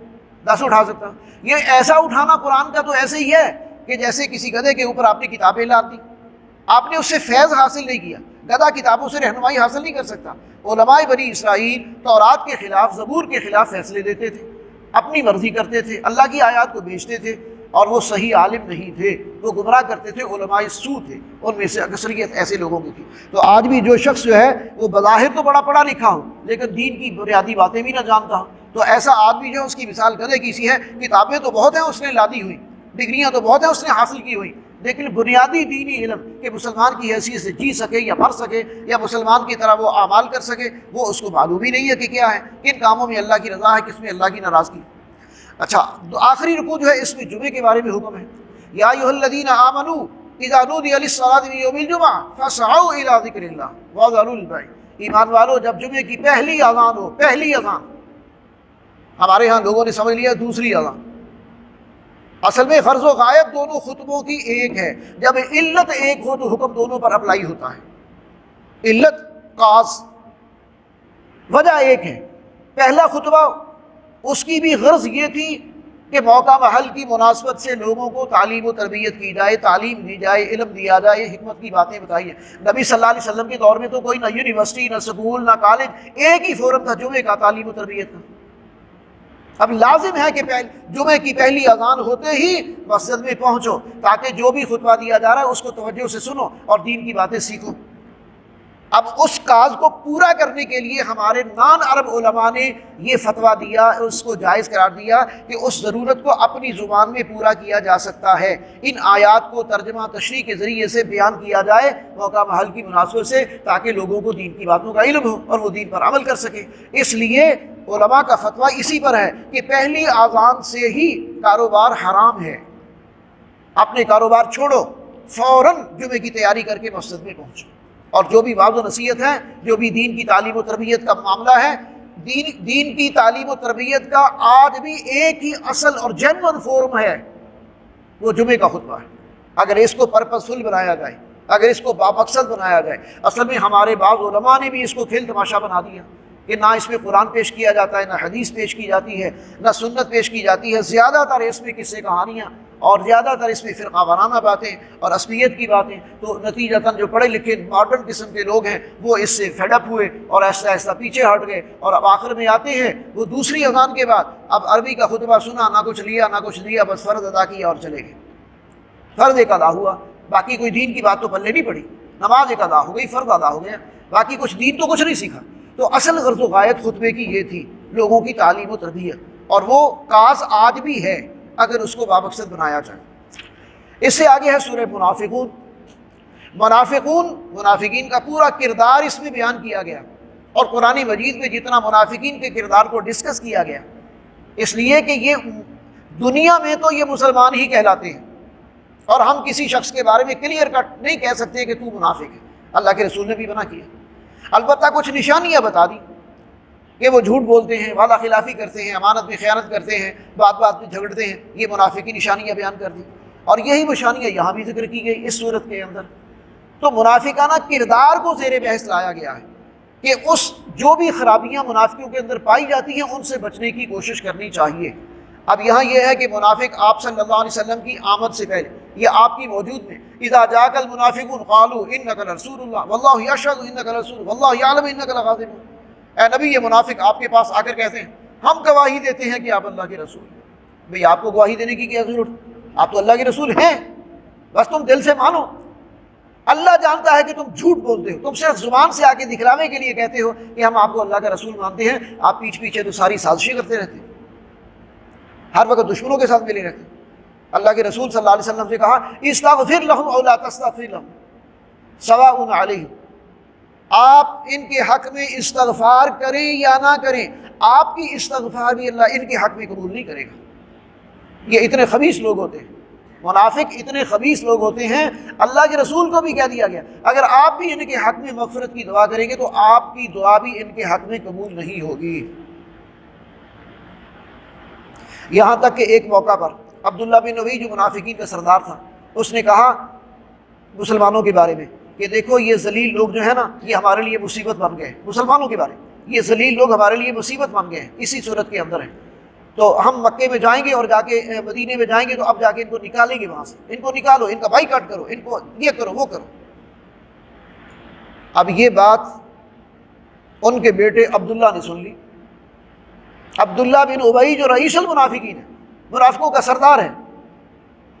[SPEAKER 1] 10 اٹھا سکتا ہوں۔ یہ ایسا اٹھانا قرآن کا تو ایسے ہی ہے کہ جیسے کسی گدھے کے اوپر آپ نے کتابیں لا دی، آپ نے اس سے فیض حاصل نہیں کیا۔ گدھا کتابوں سے رہنمائی حاصل نہیں کر سکتا۔ علماء بنی اسرائیل تورات کے خلاف، زبور کے خلاف فیصلے دیتے تھے، اپنی مرضی کرتے تھے، اللہ کی آیات کو بیچتے تھے، اور وہ صحیح عالم نہیں تھے، وہ گمراہ کرتے تھے، علماء سو تھے، ان میں سے اکثریت ایسے لوگوں کی تھی۔ تو آج بھی جو شخص جو ہے وہ بظاہر تو بڑا پڑھا لکھا ہو لیکن دین کی بنیادی باتیں بھی نہ جانتا ہو، تو ایسا آدمی جو اس کی مثال گدھے کی سی ہے، کتابیں تو بہت ہیں اس نے لادی ہوئی، ڈگریاں تو بہت ہیں اس نے حاصل کی ہوئی، لیکن بنیادی دینی علم کہ مسلمان کی حیثیت سے جی سکے یا مر سکے یا مسلمان کی طرح وہ اعمال کر سکے، وہ اس کو معلوم ہی نہیں ہے کہ کیا ہے، کن کاموں میں اللہ کی رضا ہے، کس میں اللہ کی ناراضگی۔ اچھا آخری رکوع جو ہے اس میں جمعے کے بارے میں حکم ہے۔ یا ایھا الذین آمنوا اذا نودی للصلاۃ من یوم الجمعہ فاسعوا الی ذکر اللہ وذروا البیع۔ ایمان والو جب جمعے کی پہلی اذان ہو، پہلی اذان، ہمارے ہاں لوگوں نے سمجھ لیا دوسری اذان، اصل میں فرض و غائب دونوں خطبوں کی ایک ہے۔ جب علت ایک ہو تو حکم دونوں پر اپلائی ہوتا ہے، علت قاص، وجہ ایک ہے۔ پہلا خطبہ اس کی بھی غرض یہ تھی کہ موقع محل کی مناسبت سے لوگوں کو تعلیم و تربیت کی جائے، تعلیم دی جائے، علم دیا جائے، حکمت کی باتیں بتائیے۔ نبی صلی اللہ علیہ وسلم کے دور میں تو کوئی نہ یونیورسٹی، نہ سکول، نہ کالج، ایک ہی فورم تھا جمعے کا، تعلیم و تربیت کا۔ اب لازم ہے کہ جمعے کی پہلی اذان ہوتے ہی مسجد میں پہنچو تاکہ جو بھی خطبہ دیا جا رہا ہے اس کو توجہ سے سنو اور دین کی باتیں سیکھو۔ اب اس کاز کو پورا کرنے کے لیے ہمارے نان عرب علماء نے یہ فتویٰ دیا، اس کو جائز قرار دیا کہ اس ضرورت کو اپنی زبان میں پورا کیا جا سکتا ہے، ان آیات کو ترجمہ تشریح کے ذریعے سے بیان کیا جائے موقع محل کی مناسبت سے، تاکہ لوگوں کو دین کی باتوں کا علم ہو اور وہ دین پر عمل کر سکیں۔ اس لیے علماء کا فتویٰ اسی پر ہے کہ پہلی اذان سے ہی کاروبار حرام ہے، اپنے کاروبار چھوڑو، فوراً جمعے کی تیاری کر کے مسجد میں پہنچو۔ اور جو بھی وعظ و نصیحت ہے، جو بھی دین کی تعلیم و تربیت کا معاملہ ہے، دین کی تعلیم و تربیت کا آج بھی ایک ہی اصل اور جینوئن فورم ہے، وہ جمعے کا خطبہ ہے۔ اگر اس کو پرپسفل بنایا جائے، اگر اس کو بامقصد بنایا جائے، اصل میں ہمارے بعض علماء نے بھی اس کو کھیل تماشا بنا دیا کہ نہ اس میں قرآن پیش کیا جاتا ہے، نہ حدیث پیش کی جاتی ہے، نہ سنت پیش کی جاتی ہے، زیادہ تر اس میں قصے کہانیاں اور زیادہ تر اس میں فرقہ وارانہ باتیں اور عصبیت کی باتیں۔ تو نتیجتاً جو پڑھے لکھے ماڈرن قسم کے لوگ ہیں وہ اس سے فیڈ اپ ہوئے اور آہستہ آہستہ پیچھے ہٹ گئے، اور اب آخر میں آتے ہیں وہ دوسری اذان کے بعد اب عربی کا خطبہ سنا، نہ کچھ لیا نہ کچھ دیا، بس فرض ادا کیا اور چلے گئے۔ فرض ایک ادا ہوا، باقی کوئی دین کی بات تو پلے نہیں پڑی، نماز ایک ادا ہو گئی، فرض ادا ہو گیا، باقی کچھ دین تو کچھ نہیں سیکھا۔ تو اصل غرض و غایت خطبے کی یہ تھی، لوگوں کی تعلیم و تربیت، اور وہ کاز آج بھی ہے اگر اس کو بامقصد بنایا جائے۔ اس سے آگے ہے سورہ منافقون۔ منافقین کا پورا کردار اس میں بیان کیا گیا، اور قرآن مجید میں جتنا منافقین کے کردار کو ڈسکس کیا گیا، اس لیے کہ یہ دنیا میں تو یہ مسلمان ہی کہلاتے ہیں، اور ہم کسی شخص کے بارے میں کلیئر کٹ نہیں کہہ سکتے کہ تو منافق ہے، اللہ کے رسول نے بھی منع کیا۔ البتہ کچھ نشانیاں بتا دی کہ وہ جھوٹ بولتے ہیں، وعدہ خلافی کرتے ہیں، امانت میں خیانت کرتے ہیں، بات بات میں جھگڑتے ہیں، یہ منافق کی نشانیاں بیان کر دی، اور یہی نشانیاں یہاں بھی ذکر کی گئی اس صورت کے اندر۔ تو منافقانہ کردار کو زیر بحث لایا گیا ہے کہ اس جو بھی خرابیاں منافقوں کے اندر پائی جاتی ہیں ان سے بچنے کی کوشش کرنی چاہیے۔ اب یہاں یہ ہے کہ منافق آپ صلی اللہ علیہ وسلم کی آمد سے پہلے، یہ آپ کی موجود میں، اذا جاءک المنافقون قالوا انک لرسول اللہ واللہ یشہد انک لرسول واللہ یعلم انک لکاذب۔ اے نبی، یہ منافق آپ کے پاس آ کر کہتے ہیں ہم گواہی دیتے ہیں کہ آپ اللہ کے رسول ہیں۔ بھئی آپ کو گواہی دینے کی کیا ضرورت؟ آپ تو اللہ کے رسول ہیں، بس تم دل سے مانو۔ اللہ جانتا ہے کہ تم جھوٹ بولتے ہو، تم صرف زبان سے آ کے دکھلاوے کے لیے کہتے ہو کہ ہم آپ کو اللہ کا رسول مانتے ہیں، آپ پیچھے تو ساری سازشیں کرتے رہتے ہیں، ہر وقت دشمنوں کے ساتھ ملے رہتے ہیں۔ اللہ کے رسول صلی اللہ علیہ وسلم سے کہا استغفر لهم او لا تستغفر لهم سواء علیہم، آپ ان کے حق میں استغفار کریں یا نہ کریں، آپ کی استغفار بھی اللہ ان کے حق میں قبول نہیں کرے گا۔ یہ اتنے خبیث لوگ ہوتے ہیں، منافق اتنے خبیث لوگ ہوتے ہیں، اللہ کے رسول کو بھی کہہ دیا گیا اگر آپ بھی ان کے حق میں مغفرت کی دعا کریں گے تو آپ کی دعا بھی ان کے حق میں قبول نہیں ہوگی۔ یہاں تک کہ ایک موقع پر عبداللہ بن ابی جو منافقین کا سردار تھا، اس نے کہا مسلمانوں کے بارے میں کہ دیکھو یہ ذلیل لوگ جو ہے نا، یہ ہمارے لیے مصیبت بن گئے، مسلمانوں کے بارے میں یہ ذلیل لوگ ہمارے لیے مصیبت بن گئے ہیں، اسی صورت کے اندر ہیں، تو ہم مکے میں جائیں گے اور جا کے مدینے میں جائیں گے تو اب جا کے ان کو نکالیں گے وہاں سے، ان کو نکالو، ان کا بائیکاٹ کرو، ان کو یہ کرو وہ کرو۔ اب یہ بات ان کے بیٹے عبداللہ نے سن لی۔ عبداللہ بن ابی جو رئیس المنافقین ہے، منافقوں کا سردار ہے،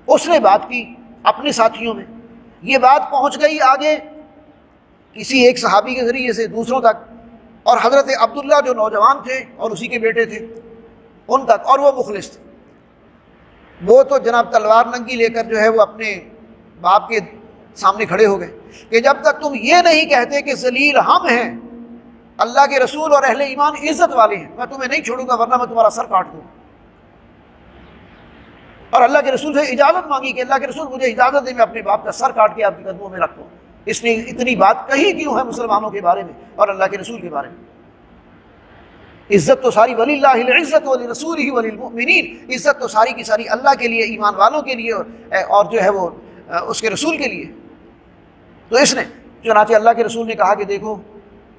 [SPEAKER 1] اس نے بات کی اپنے ساتھیوں میں، یہ بات پہنچ گئی آگے کسی ایک صحابی کے ذریعے سے دوسروں تک، اور حضرت عبداللہ جو نوجوان تھے اور اسی کے بیٹے تھے ان تک، اور وہ مخلص تھے۔ وہ تو جناب تلوار ننگی لے کر جو ہے وہ اپنے باپ کے سامنے کھڑے ہو گئے کہ جب تک تم یہ نہیں کہتے کہ ذلیل ہم ہیں، اللہ کے رسول اور اہل ایمان عزت والے ہیں، میں تمہیں نہیں چھوڑوں گا ورنہ میں تمہارا سر کاٹ دوں۔ اور اللہ کے رسول سے اجازت مانگی کہ اللہ کے رسول مجھے اجازت دے میں اپنے باپ کا سر کاٹ کے آپ کے قدموں میں رکھوں۔ اس نے اتنی بات کہی کیوں ہے مسلمانوں کے بارے میں اور اللہ کے رسول کے بارے میں؟ عزت تو ساری وَلِلَّهِ الْعِزَّةُ وَلِرَسُولِهِ وَلِلْمُؤْمِنِينَ، عزت تو ساری کی ساری اللہ کے لیے، ایمان والوں کے لیے، اور جو ہے وہ اس کے رسول کے لیے۔ تو اس نے چنانچہ اللہ کے رسول نے کہا کہ دیکھو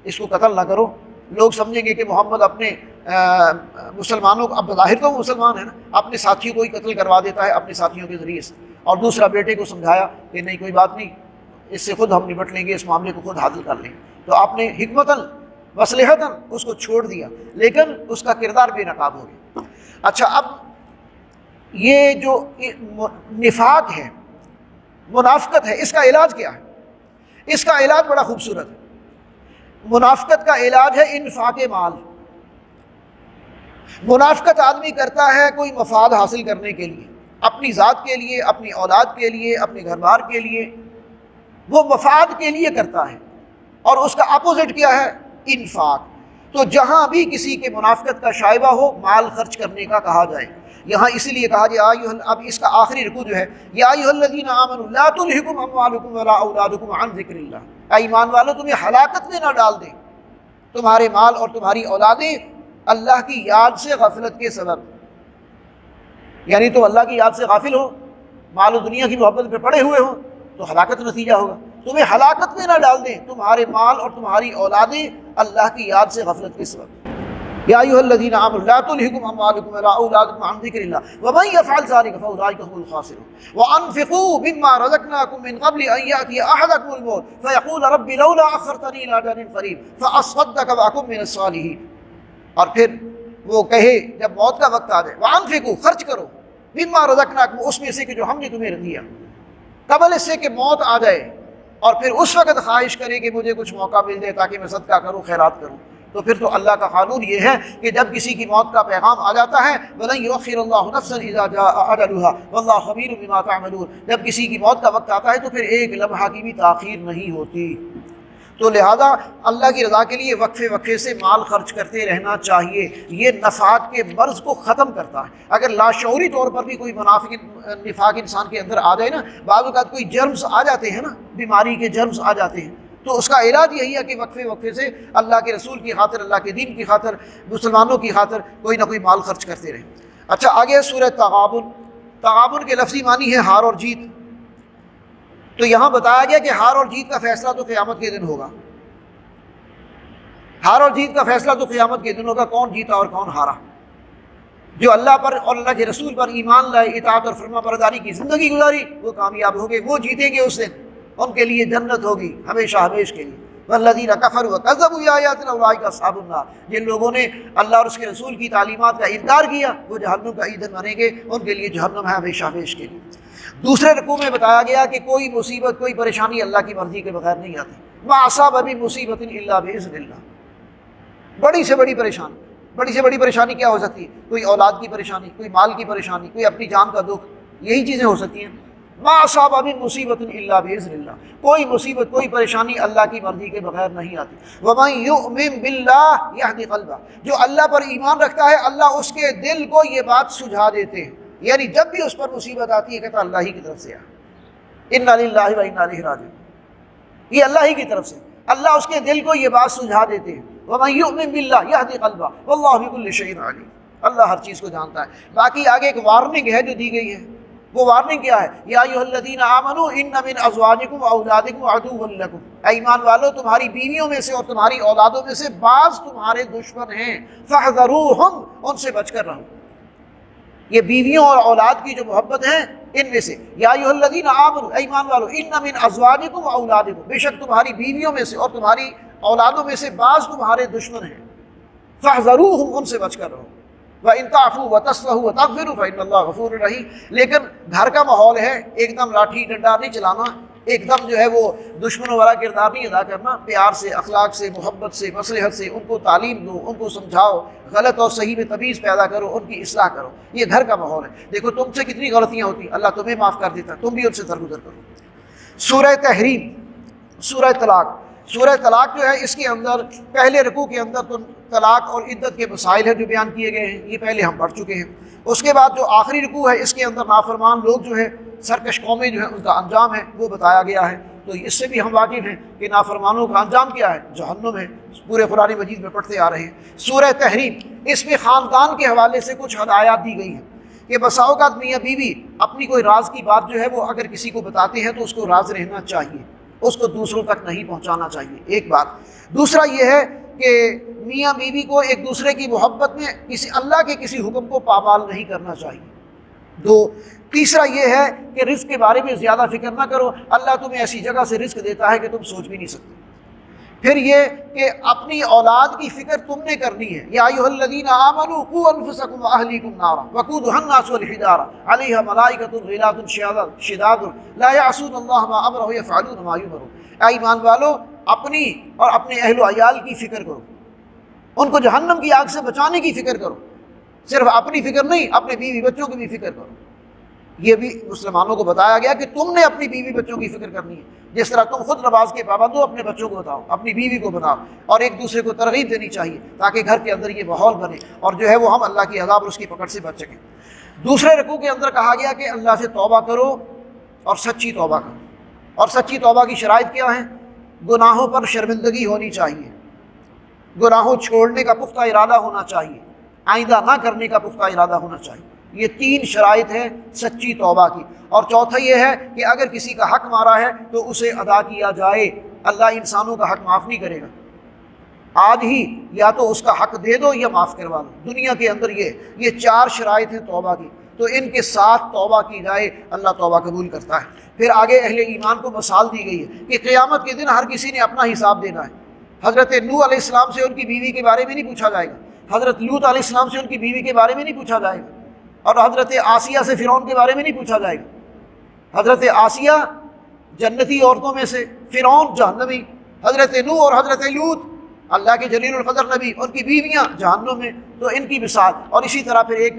[SPEAKER 1] اس کو قتل نہ کرو، لوگ سمجھیں گے کہ محمد اپنے مسلمانوں کو، اب بظاہر تو مسلمان ہے نا، اپنے ساتھیوں کو ہی قتل کروا دیتا ہے اپنے ساتھیوں کے ذریعے سے۔ اور دوسرا بیٹے کو سمجھایا کہ نہیں کوئی بات نہیں، اس سے خود ہم نمٹ لیں گے، اس معاملے کو خود حل کر لیں گے۔ تو آپ نے حکمتاً مصلحتاً اس کو چھوڑ دیا، لیکن اس کا کردار بے نقاب ہو گیا۔ اچھا، اب یہ جو نفاق ہے، منافقت ہے، اس کا علاج کیا ہے؟ اس کا علاج بڑا خوبصورت ہے۔ منافقت کا علاج ہے انفاق مال۔ منافقت آدمی کرتا ہے کوئی مفاد حاصل کرنے کے لیے، اپنی ذات کے لیے، اپنی اولاد کے لیے، اپنے گھر بار کے لیے، وہ مفاد کے لیے کرتا ہے، اور اس کا اپوزٹ کیا ہے؟ انفاق۔ تو جہاں بھی کسی کے منافقت کا شائبہ ہو، مال خرچ کرنے کا کہا جائے۔ یہاں اسی لیے کہا جائے اب اس کا آخری رکوع جو ہے یا ایھا الذین آمنوا لا تلھکم اموالکم ولا اولادکم عن ذکر اللہ، اے ایمان والو تمہیں ہلاکت میں نہ ڈال دیں تمہارے مال اور تمہاری اولادیں اللہ کی یاد سے غفلت کے سبب، یعنی تم اللہ کی یاد سے غافل ہو، مال و دنیا کی محبت پہ پڑے ہوئے ہو تو ہلاکت نتیجہ ہوگا۔ تمہیں ہلاکت میں نہ ڈال دیں تمہارے مال اور تمہاری اولادیں اللہ کی یاد سے غفلت کے سبب۔ یا ایھا الذین آمنوا لا تلہکم اموالکم ولا اولادکم عن ذکر اللہ ومن یفعل ذلک فاولئک هم الخاسرون وانفقوا مما رزقناکم من قبل ان یأتی احدکم الموت فیقول رب لولا اخرتنی الی اجل قریب فاصدق واکن من الصالحین، اور پھر وہ کہے جب موت کا وقت آ جائے وانفقوا خرچ کرو مما رزقناکم اس میں سے کہ جو ہم نے تمہیں دیا، قبل اس سے کہ موت آ جائے، اور پھر اس وقت خواہش کرے کہ مجھے کچھ موقع مل جائے تاکہ میں صدقہ کروں خیرات کروں، تو پھر تو اللہ کا قانون یہ ہے کہ جب کسی کی موت کا پیغام آ جاتا ہے وَلَن يُؤَخِّرَ اللَّهُ نَفْسًا إِذَا جَاءَ أَجَلُهَا وَاللَّهُ خَبِيرٌ بِمَا تَعْمَلُونَ، جب کسی کی موت کا وقت آتا ہے تو پھر ایک لمحہ کی بھی تاخیر نہیں ہوتی۔ تو لہذا اللہ کی رضا کے لیے وقفے وقفے سے مال خرچ کرتے رہنا چاہیے، یہ نفعات کے مرض کو ختم کرتا ہے۔ اگر لاشعوری طور پر بھی کوئی نفاق انسان کے اندر آ جائے نا، بعض اوقات کوئی جرمز آ جاتے ہیں نا، بیماری کے جرمز آ جاتے ہیں، تو اس کا علاج یہی ہے کہ وقفے وقفے سے اللہ کے رسول کی خاطر، اللہ کے دین کی خاطر، مسلمانوں کی خاطر کوئی نہ کوئی مال خرچ کرتے رہیں۔ اچھا آگے سورہ تغابن، تغابن کے لفظی معنی ہے ہار اور جیت، تو یہاں بتایا گیا کہ ہار اور جیت کا فیصلہ تو قیامت کے دن ہوگا۔ ہار اور جیت کا فیصلہ تو قیامت کے دن ہوگا، کون جیتا اور کون ہارا۔ جو اللہ پر اور اللہ کے رسول پر ایمان لائے، اطاعت اور فرما برداری کی زندگی گزاری، وہ کامیاب ہو گئے، وہ جیتیں گے اس دن، ان کے لیے جنت ہوگی ہمیشہ ہمیش کے لیے۔ والذین کفروا وکذبوا بآیاتنا اولئک اصحاب النار، جن لوگوں نے اللہ اور اس کے رسول کی تعلیمات کا انکار کیا وہ جہنم کا ایندھن بنیں گے، ان کے لیے جہنم ہے ہمیشہ ہمیش کے لیے۔ دوسرے رکوع میں بتایا گیا کہ کوئی مصیبت، کوئی پریشانی اللہ کی مرضی کے بغیر نہیں آتی۔ ما اصاب من مصیبت الا باذن اللہ، بڑی سے بڑی پریشانی، بڑی سے بڑی پریشانی کیا ہو سکتی ہے؟ کوئی اولاد کی پریشانی، کوئی مال کی پریشانی، کوئی اپنی جان کا دکھ، یہی چیزیں ہو سکتی ہیں۔ ما اصاب من مصیبت الا باذن اللہ، کوئی مصیبت، کوئی پریشانی اللہ کی مرضی کے بغیر نہیں آتی۔ ومن یؤمن باللہ یہدی قلبہ، جو اللہ پر ایمان رکھتا ہے اللہ اس کے دل کو یہ بات سجھا دیتے ہیں، یعنی جب بھی اس پر مصیبت آتی ہے کہتا اللہ ہی کی طرف سے ہے، انا للہ و انا الیہ راجعون، یہ اللہ ہی کی طرف سے، اللہ اس کے دل کو یہ بات سجھا دیتے ہیں۔ ومن یؤمن باللہ یہدی قلبہ واللہ بکل شیء علیم، اللہ ہر چیز کو جانتا ہے۔ باقی آگے ایک وارننگ ہے جو دی گئی ہے، وہ وارننگ کیا ہے؟ یا ایھا الذین آمنوا ان من ازواجکم واولادکم عدو لکم، اے ایمان والو تمہاری بیویوں میں سے اور تمہاری اولادوں میں سے بعض تمہارے دشمن ہیں، فاحذروہم، ان سے بچ کر رہو۔ یہ بیویوں اور اولاد کی جو محبت ہے ان میں سے، یا ایھا الذین آمنوا، اے ایمان والو، ان من ازواجکم واولادکم، بے شک تمہاری بیویوں میں سے اور تمہاری اولادوں میں سے بعض تمہارے دشمن ہیں، فاحذروہم، ان سے بچ کر رہو۔ وَإِن تَعْفُوا وَتَصْفَحُوا وَتَغْفِرُوا فَإِنَّ اللَّهَ غَفُورٌ رَحِيمٌ، لیکن گھر کا ماحول ہے، ایک دم لاٹھی ڈنڈا نہیں چلانا، ایک دم جو ہے وہ دشمنوں والا کردار نہیں ادا کرنا، پیار سے، اخلاق سے، محبت سے، مصلحت سے ان کو تعلیم دو، ان کو سمجھاؤ، غلط اور صحیح میں تمیز پیدا کرو، ان کی اصلاح کرو، یہ گھر کا ماحول ہے۔ دیکھو تم سے کتنی غلطیاں ہوتی، اللہ تمہیں معاف کر دیتا، تم بھی ان سے درگزر کرو۔ سورہ تحریم، سورہ طلاق، سورہ طلاق جو ہے اس کے اندر پہلے رکوع کے اندر تو طلاق اور عدت کے مسائل ہیں جو بیان کیے گئے ہیں، یہ پہلے ہم پڑھ چکے ہیں۔ اس کے بعد جو آخری رکوع ہے اس کے اندر نافرمان لوگ جو ہے، سرکش قومیں جو ہیں ان کا انجام ہے وہ بتایا گیا ہے، تو اس سے بھی ہم واقف ہیں کہ نافرمانوں کا انجام کیا ہے، جہنم ہے، پورے قرآن مجید میں پڑھتے آ رہے ہیں۔ سورہ تحریم، اس میں خاندان کے حوالے سے کچھ ہدایات دی گئی ہیں کہ بسا اوقات میاں بیوی اپنی کوئی راز کی بات جو ہے وہ اگر کسی کو بتاتے ہیں تو اس کو راز رہنا چاہیے، اس کو دوسروں تک نہیں پہنچانا چاہیے، ایک بات۔ دوسرا یہ ہے کہ میاں بیوی کو ایک دوسرے کی محبت میں کسی اللہ کے کسی حکم کو پامال نہیں کرنا چاہیے۔ دو، تیسرا یہ ہے کہ رزق کے بارے میں زیادہ فکر نہ کرو، اللہ تمہیں ایسی جگہ سے رزق دیتا ہے کہ تم سوچ بھی نہیں سکتے۔ پھر یہ کہ اپنی اولاد کی فکر تم نے کرنی ہے، یا ایھا الذین آمنوا قوا انفسکم واہلیکم نارا وقودھا الناس والحجارہ علیہا ملائکۃ غلاظ شداد لا یعصون اللہ ما امرہ یفعلون ما یؤمرون، اے ایمان والو اپنی اور اپنے اہل و عیال کی فکر کرو، ان کو جہنم کی آگ سے بچانے کی فکر کرو، صرف اپنی فکر نہیں، اپنے بیوی بچوں کی بھی فکر کرو۔ یہ بھی مسلمانوں کو بتایا گیا کہ تم نے اپنی بیوی بچوں کی فکر کرنی ہے، جس طرح تم خود نماز کے پابند ہو اپنے بچوں کو بتاؤ، اپنی بیوی کو بتاؤ، اور ایک دوسرے کو ترغیب دینی چاہیے تاکہ گھر کے اندر یہ ماحول بنے اور جو ہے وہ ہم اللہ کی عذاب اور اس کی پکڑ سے بچ سکیں۔ دوسرے رکوع کے اندر کہا گیا کہ اللہ سے توبہ کرو اور سچی توبہ کرو، اور سچی توبہ کی شرائط کیا ہیں؟ گناہوں پر شرمندگی ہونی چاہیے، گناہوں چھوڑنے کا پختہ ارادہ ہونا چاہیے، آئندہ نہ کرنے کا پختہ ارادہ ہونا چاہیے۔ یہ 3 شرائط ہیں سچی توبہ کی۔ اور چوتھا یہ ہے کہ اگر کسی کا حق مارا ہے تو اسے ادا کیا جائے، اللہ انسانوں کا حق معاف نہیں کرے گا۔ آج ہی یا تو اس کا حق دے دو یا معاف کروا دو۔ دنیا کے اندر یہ 4 شرائط ہیں توبہ کی، تو ان کے ساتھ توبہ کی جائے، اللہ توبہ قبول کرتا ہے۔ پھر آگے اہل ایمان کو مثال دی گئی ہے کہ قیامت کے دن ہر کسی نے اپنا حساب دینا ہے۔ حضرت نوح علیہ السلام سے ان کی بیوی کے بارے میں نہیں پوچھا جائے گا، حضرت لوط علیہ السلام سے ان کی بیوی کے بارے میں نہیں پوچھا جائے گا، اور حضرت آسیہ سے فرعون کے بارے میں نہیں پوچھا جائے گا۔ حضرت آسیہ جنتی عورتوں میں سے، فرعون جہنمی، حضرت نوح اور حضرت لوط اللہ کے جلیل القدر نبی، ان کی بیویاں جہنم میں، تو ان کی مثال۔ اور اسی طرح پھر ایک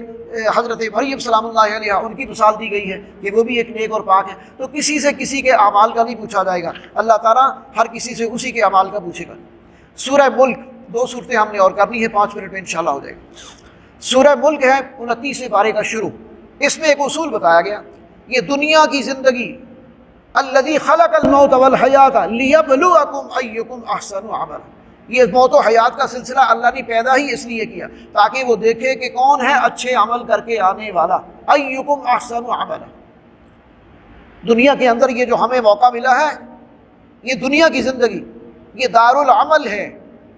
[SPEAKER 1] حضرت مریم سلام اللہ علیہا، ان کی مثال دی گئی ہے کہ وہ بھی ایک نیک اور پاک ہے۔ تو کسی سے کسی کے اعمال کا نہیں پوچھا جائے گا، اللہ تعالیٰ ہر کسی سے اسی کے اعمال کا پوچھے گا۔ سورہ ملک 2 صورتیں ہم نے اور کرنی ہے، 5 منٹ میں انشاءاللہ ہو جائے گا۔ سورہ ملک ہے 29 پارے کا شروع۔ اس میں ایک اصول بتایا گیا، یہ دنیا کی زندگی، الذی خلق الموت والحیات لیبلوکم ایکم احسن عملا، یہ موت و حیات کا سلسلہ اللہ نے پیدا ہی اس لیے کیا تاکہ وہ دیکھے کہ کون ہے اچھے عمل کر کے آنے والا، ایکم احسن عملا۔ دنیا کے اندر یہ جو ہمیں موقع ملا ہے، یہ دنیا کی زندگی، یہ دار العمل ہے،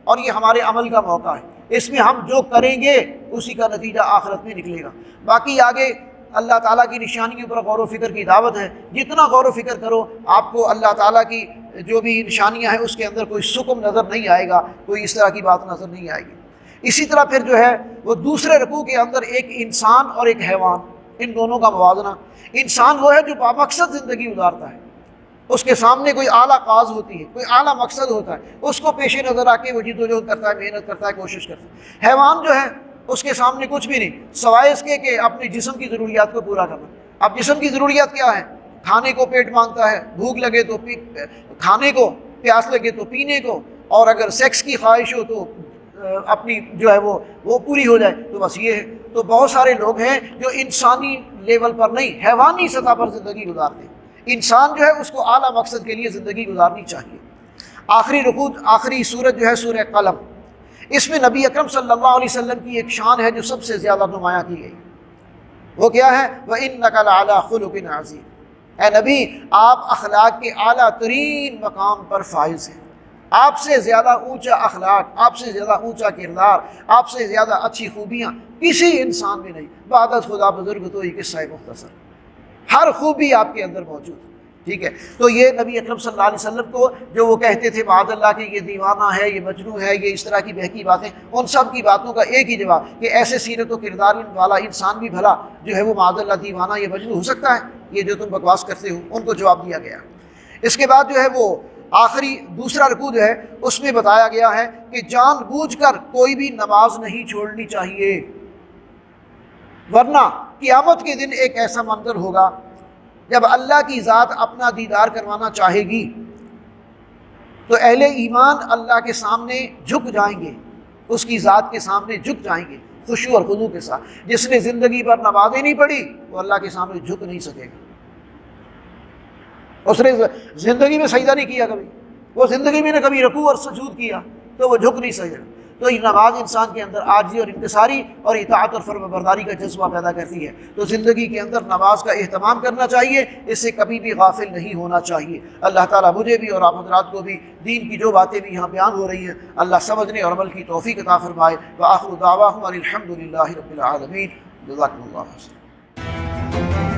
[SPEAKER 1] اور یہ ہمارے عمل کا موقع ہے۔ اس میں ہم جو کریں گے اسی کا نتیجہ آخرت میں نکلے گا۔ باقی آگے اللہ تعالیٰ کی نشانیوں پر غور و فکر کی دعوت ہے، جتنا غور و فکر کرو آپ کو اللہ تعالیٰ کی جو بھی نشانیاں ہیں اس کے اندر کوئی سکم نظر نہیں آئے گا، کوئی اس طرح کی بات نظر نہیں آئے گی۔ اسی طرح پھر جو ہے وہ دوسرے رکوع کے اندر ایک انسان اور ایک حیوان، ان دونوں کا موازنہ۔ انسان وہ ہے جو بامقصد زندگی گزارتا ہے، اس کے سامنے کوئی اعلیٰ کاز ہوتی ہے، کوئی اعلیٰ مقصد ہوتا ہے، اس کو پیش نظر آ کے وہ جد و جہد کرتا ہے، محنت کرتا ہے، کوشش کرتا ہے۔ حیوان جو ہے اس کے سامنے کچھ بھی نہیں سوائے اس کے کہ اپنے جسم کی ضروریات کو پورا کرنا۔ اب جسم کی ضروریات کیا ہے؟ کھانے کو پیٹ مانگتا ہے، بھوک لگے تو کھانے کو، پیاس لگے تو پینے کو، اور اگر سیکس کی خواہش ہو تو اپنی جو ہے وہ پوری ہو جائے، تو بس یہ ہے۔ تو بہت سارے لوگ ہیں جو انسانی لیول پر نہیں، حیوانی سطح پر زندگی گزارتے ہیں۔ انسان جو ہے اس کو اعلیٰ مقصد کے لیے زندگی گزارنی چاہیے۔ آخری رکوع، آخری سورت جو ہے سورہ قلم، اس میں نبی اکرم صلی اللہ علیہ وسلم کی ایک شان ہے جو سب سے زیادہ نمایاں کی گئی۔ وہ کیا ہے؟ وَإِنَّكَ لَعَلَىٰ خُلُقٍ عَظِيمٍ، اے نبی آپ اخلاق کے اعلیٰ ترین مقام پر فائز ہیں۔ آپ سے زیادہ اونچا اخلاق، آپ سے زیادہ اونچا کردار، آپ سے زیادہ اچھی خوبیاں کسی انسان میں نہیں۔ بعد خدا بزرگ تو یہ قصہ مختصر، ہر خوبی آپ کے اندر موجود ہے، ٹھیک ہے۔ تو یہ نبی اکرم صلی اللہ علیہ وسلم کو جو وہ کہتے تھے معاذ اللہ کہ یہ دیوانہ ہے، یہ مجنون ہے، یہ اس طرح کی بہکی باتیں، ان سب کی باتوں کا ایک ہی جواب کہ ایسے سیرت و کردار والا انسان بھی بھلا جو ہے وہ معاذ اللہ دیوانہ یا مجنون ہو سکتا ہے؟ یہ جو تم بکواس کرتے ہو، ان کو جواب دیا گیا۔ اس کے بعد جو ہے وہ آخری دوسرا رکوع جو ہے اس میں بتایا گیا ہے کہ جان بوجھ کر کوئی بھی نماز نہیں چھوڑنی چاہیے، ورنہ قیامت کے دن ایک ایسا منظر ہوگا جب اللہ کی ذات اپنا دیدار کروانا چاہے گی تو اہل ایمان اللہ کے سامنے جھک جائیں گے، اس کی ذات کے سامنے جھک جائیں گے خشوع اور خضوع کے ساتھ۔ جس نے زندگی پر نمازیں نہیں پڑھی وہ اللہ کے سامنے جھک نہیں سکے گا۔ اس نے زندگی میں سجدہ نہیں کیا کبھی، وہ زندگی میں نے کبھی رکوع اور سجود کیا تو وہ جھک نہیں سکے گا۔ تو یہ نماز انسان کے اندر عاجزی اور انکساری اور اطاعت اور فرمانبرداری کا جذبہ پیدا کرتی ہے۔ تو زندگی کے اندر نماز کا اہتمام کرنا چاہیے، اس سے کبھی بھی غافل نہیں ہونا چاہیے۔ اللہ تعالیٰ مجھے بھی اور آپ حضرات کو بھی دین کی جو باتیں بھی یہاں بیان ہو رہی ہیں اللہ سمجھنے اور عمل کی توفیق عطا فرمائے۔ وآخر دعواہم الحمد للہ رب العالمین۔ جزاکم اللہ خیر۔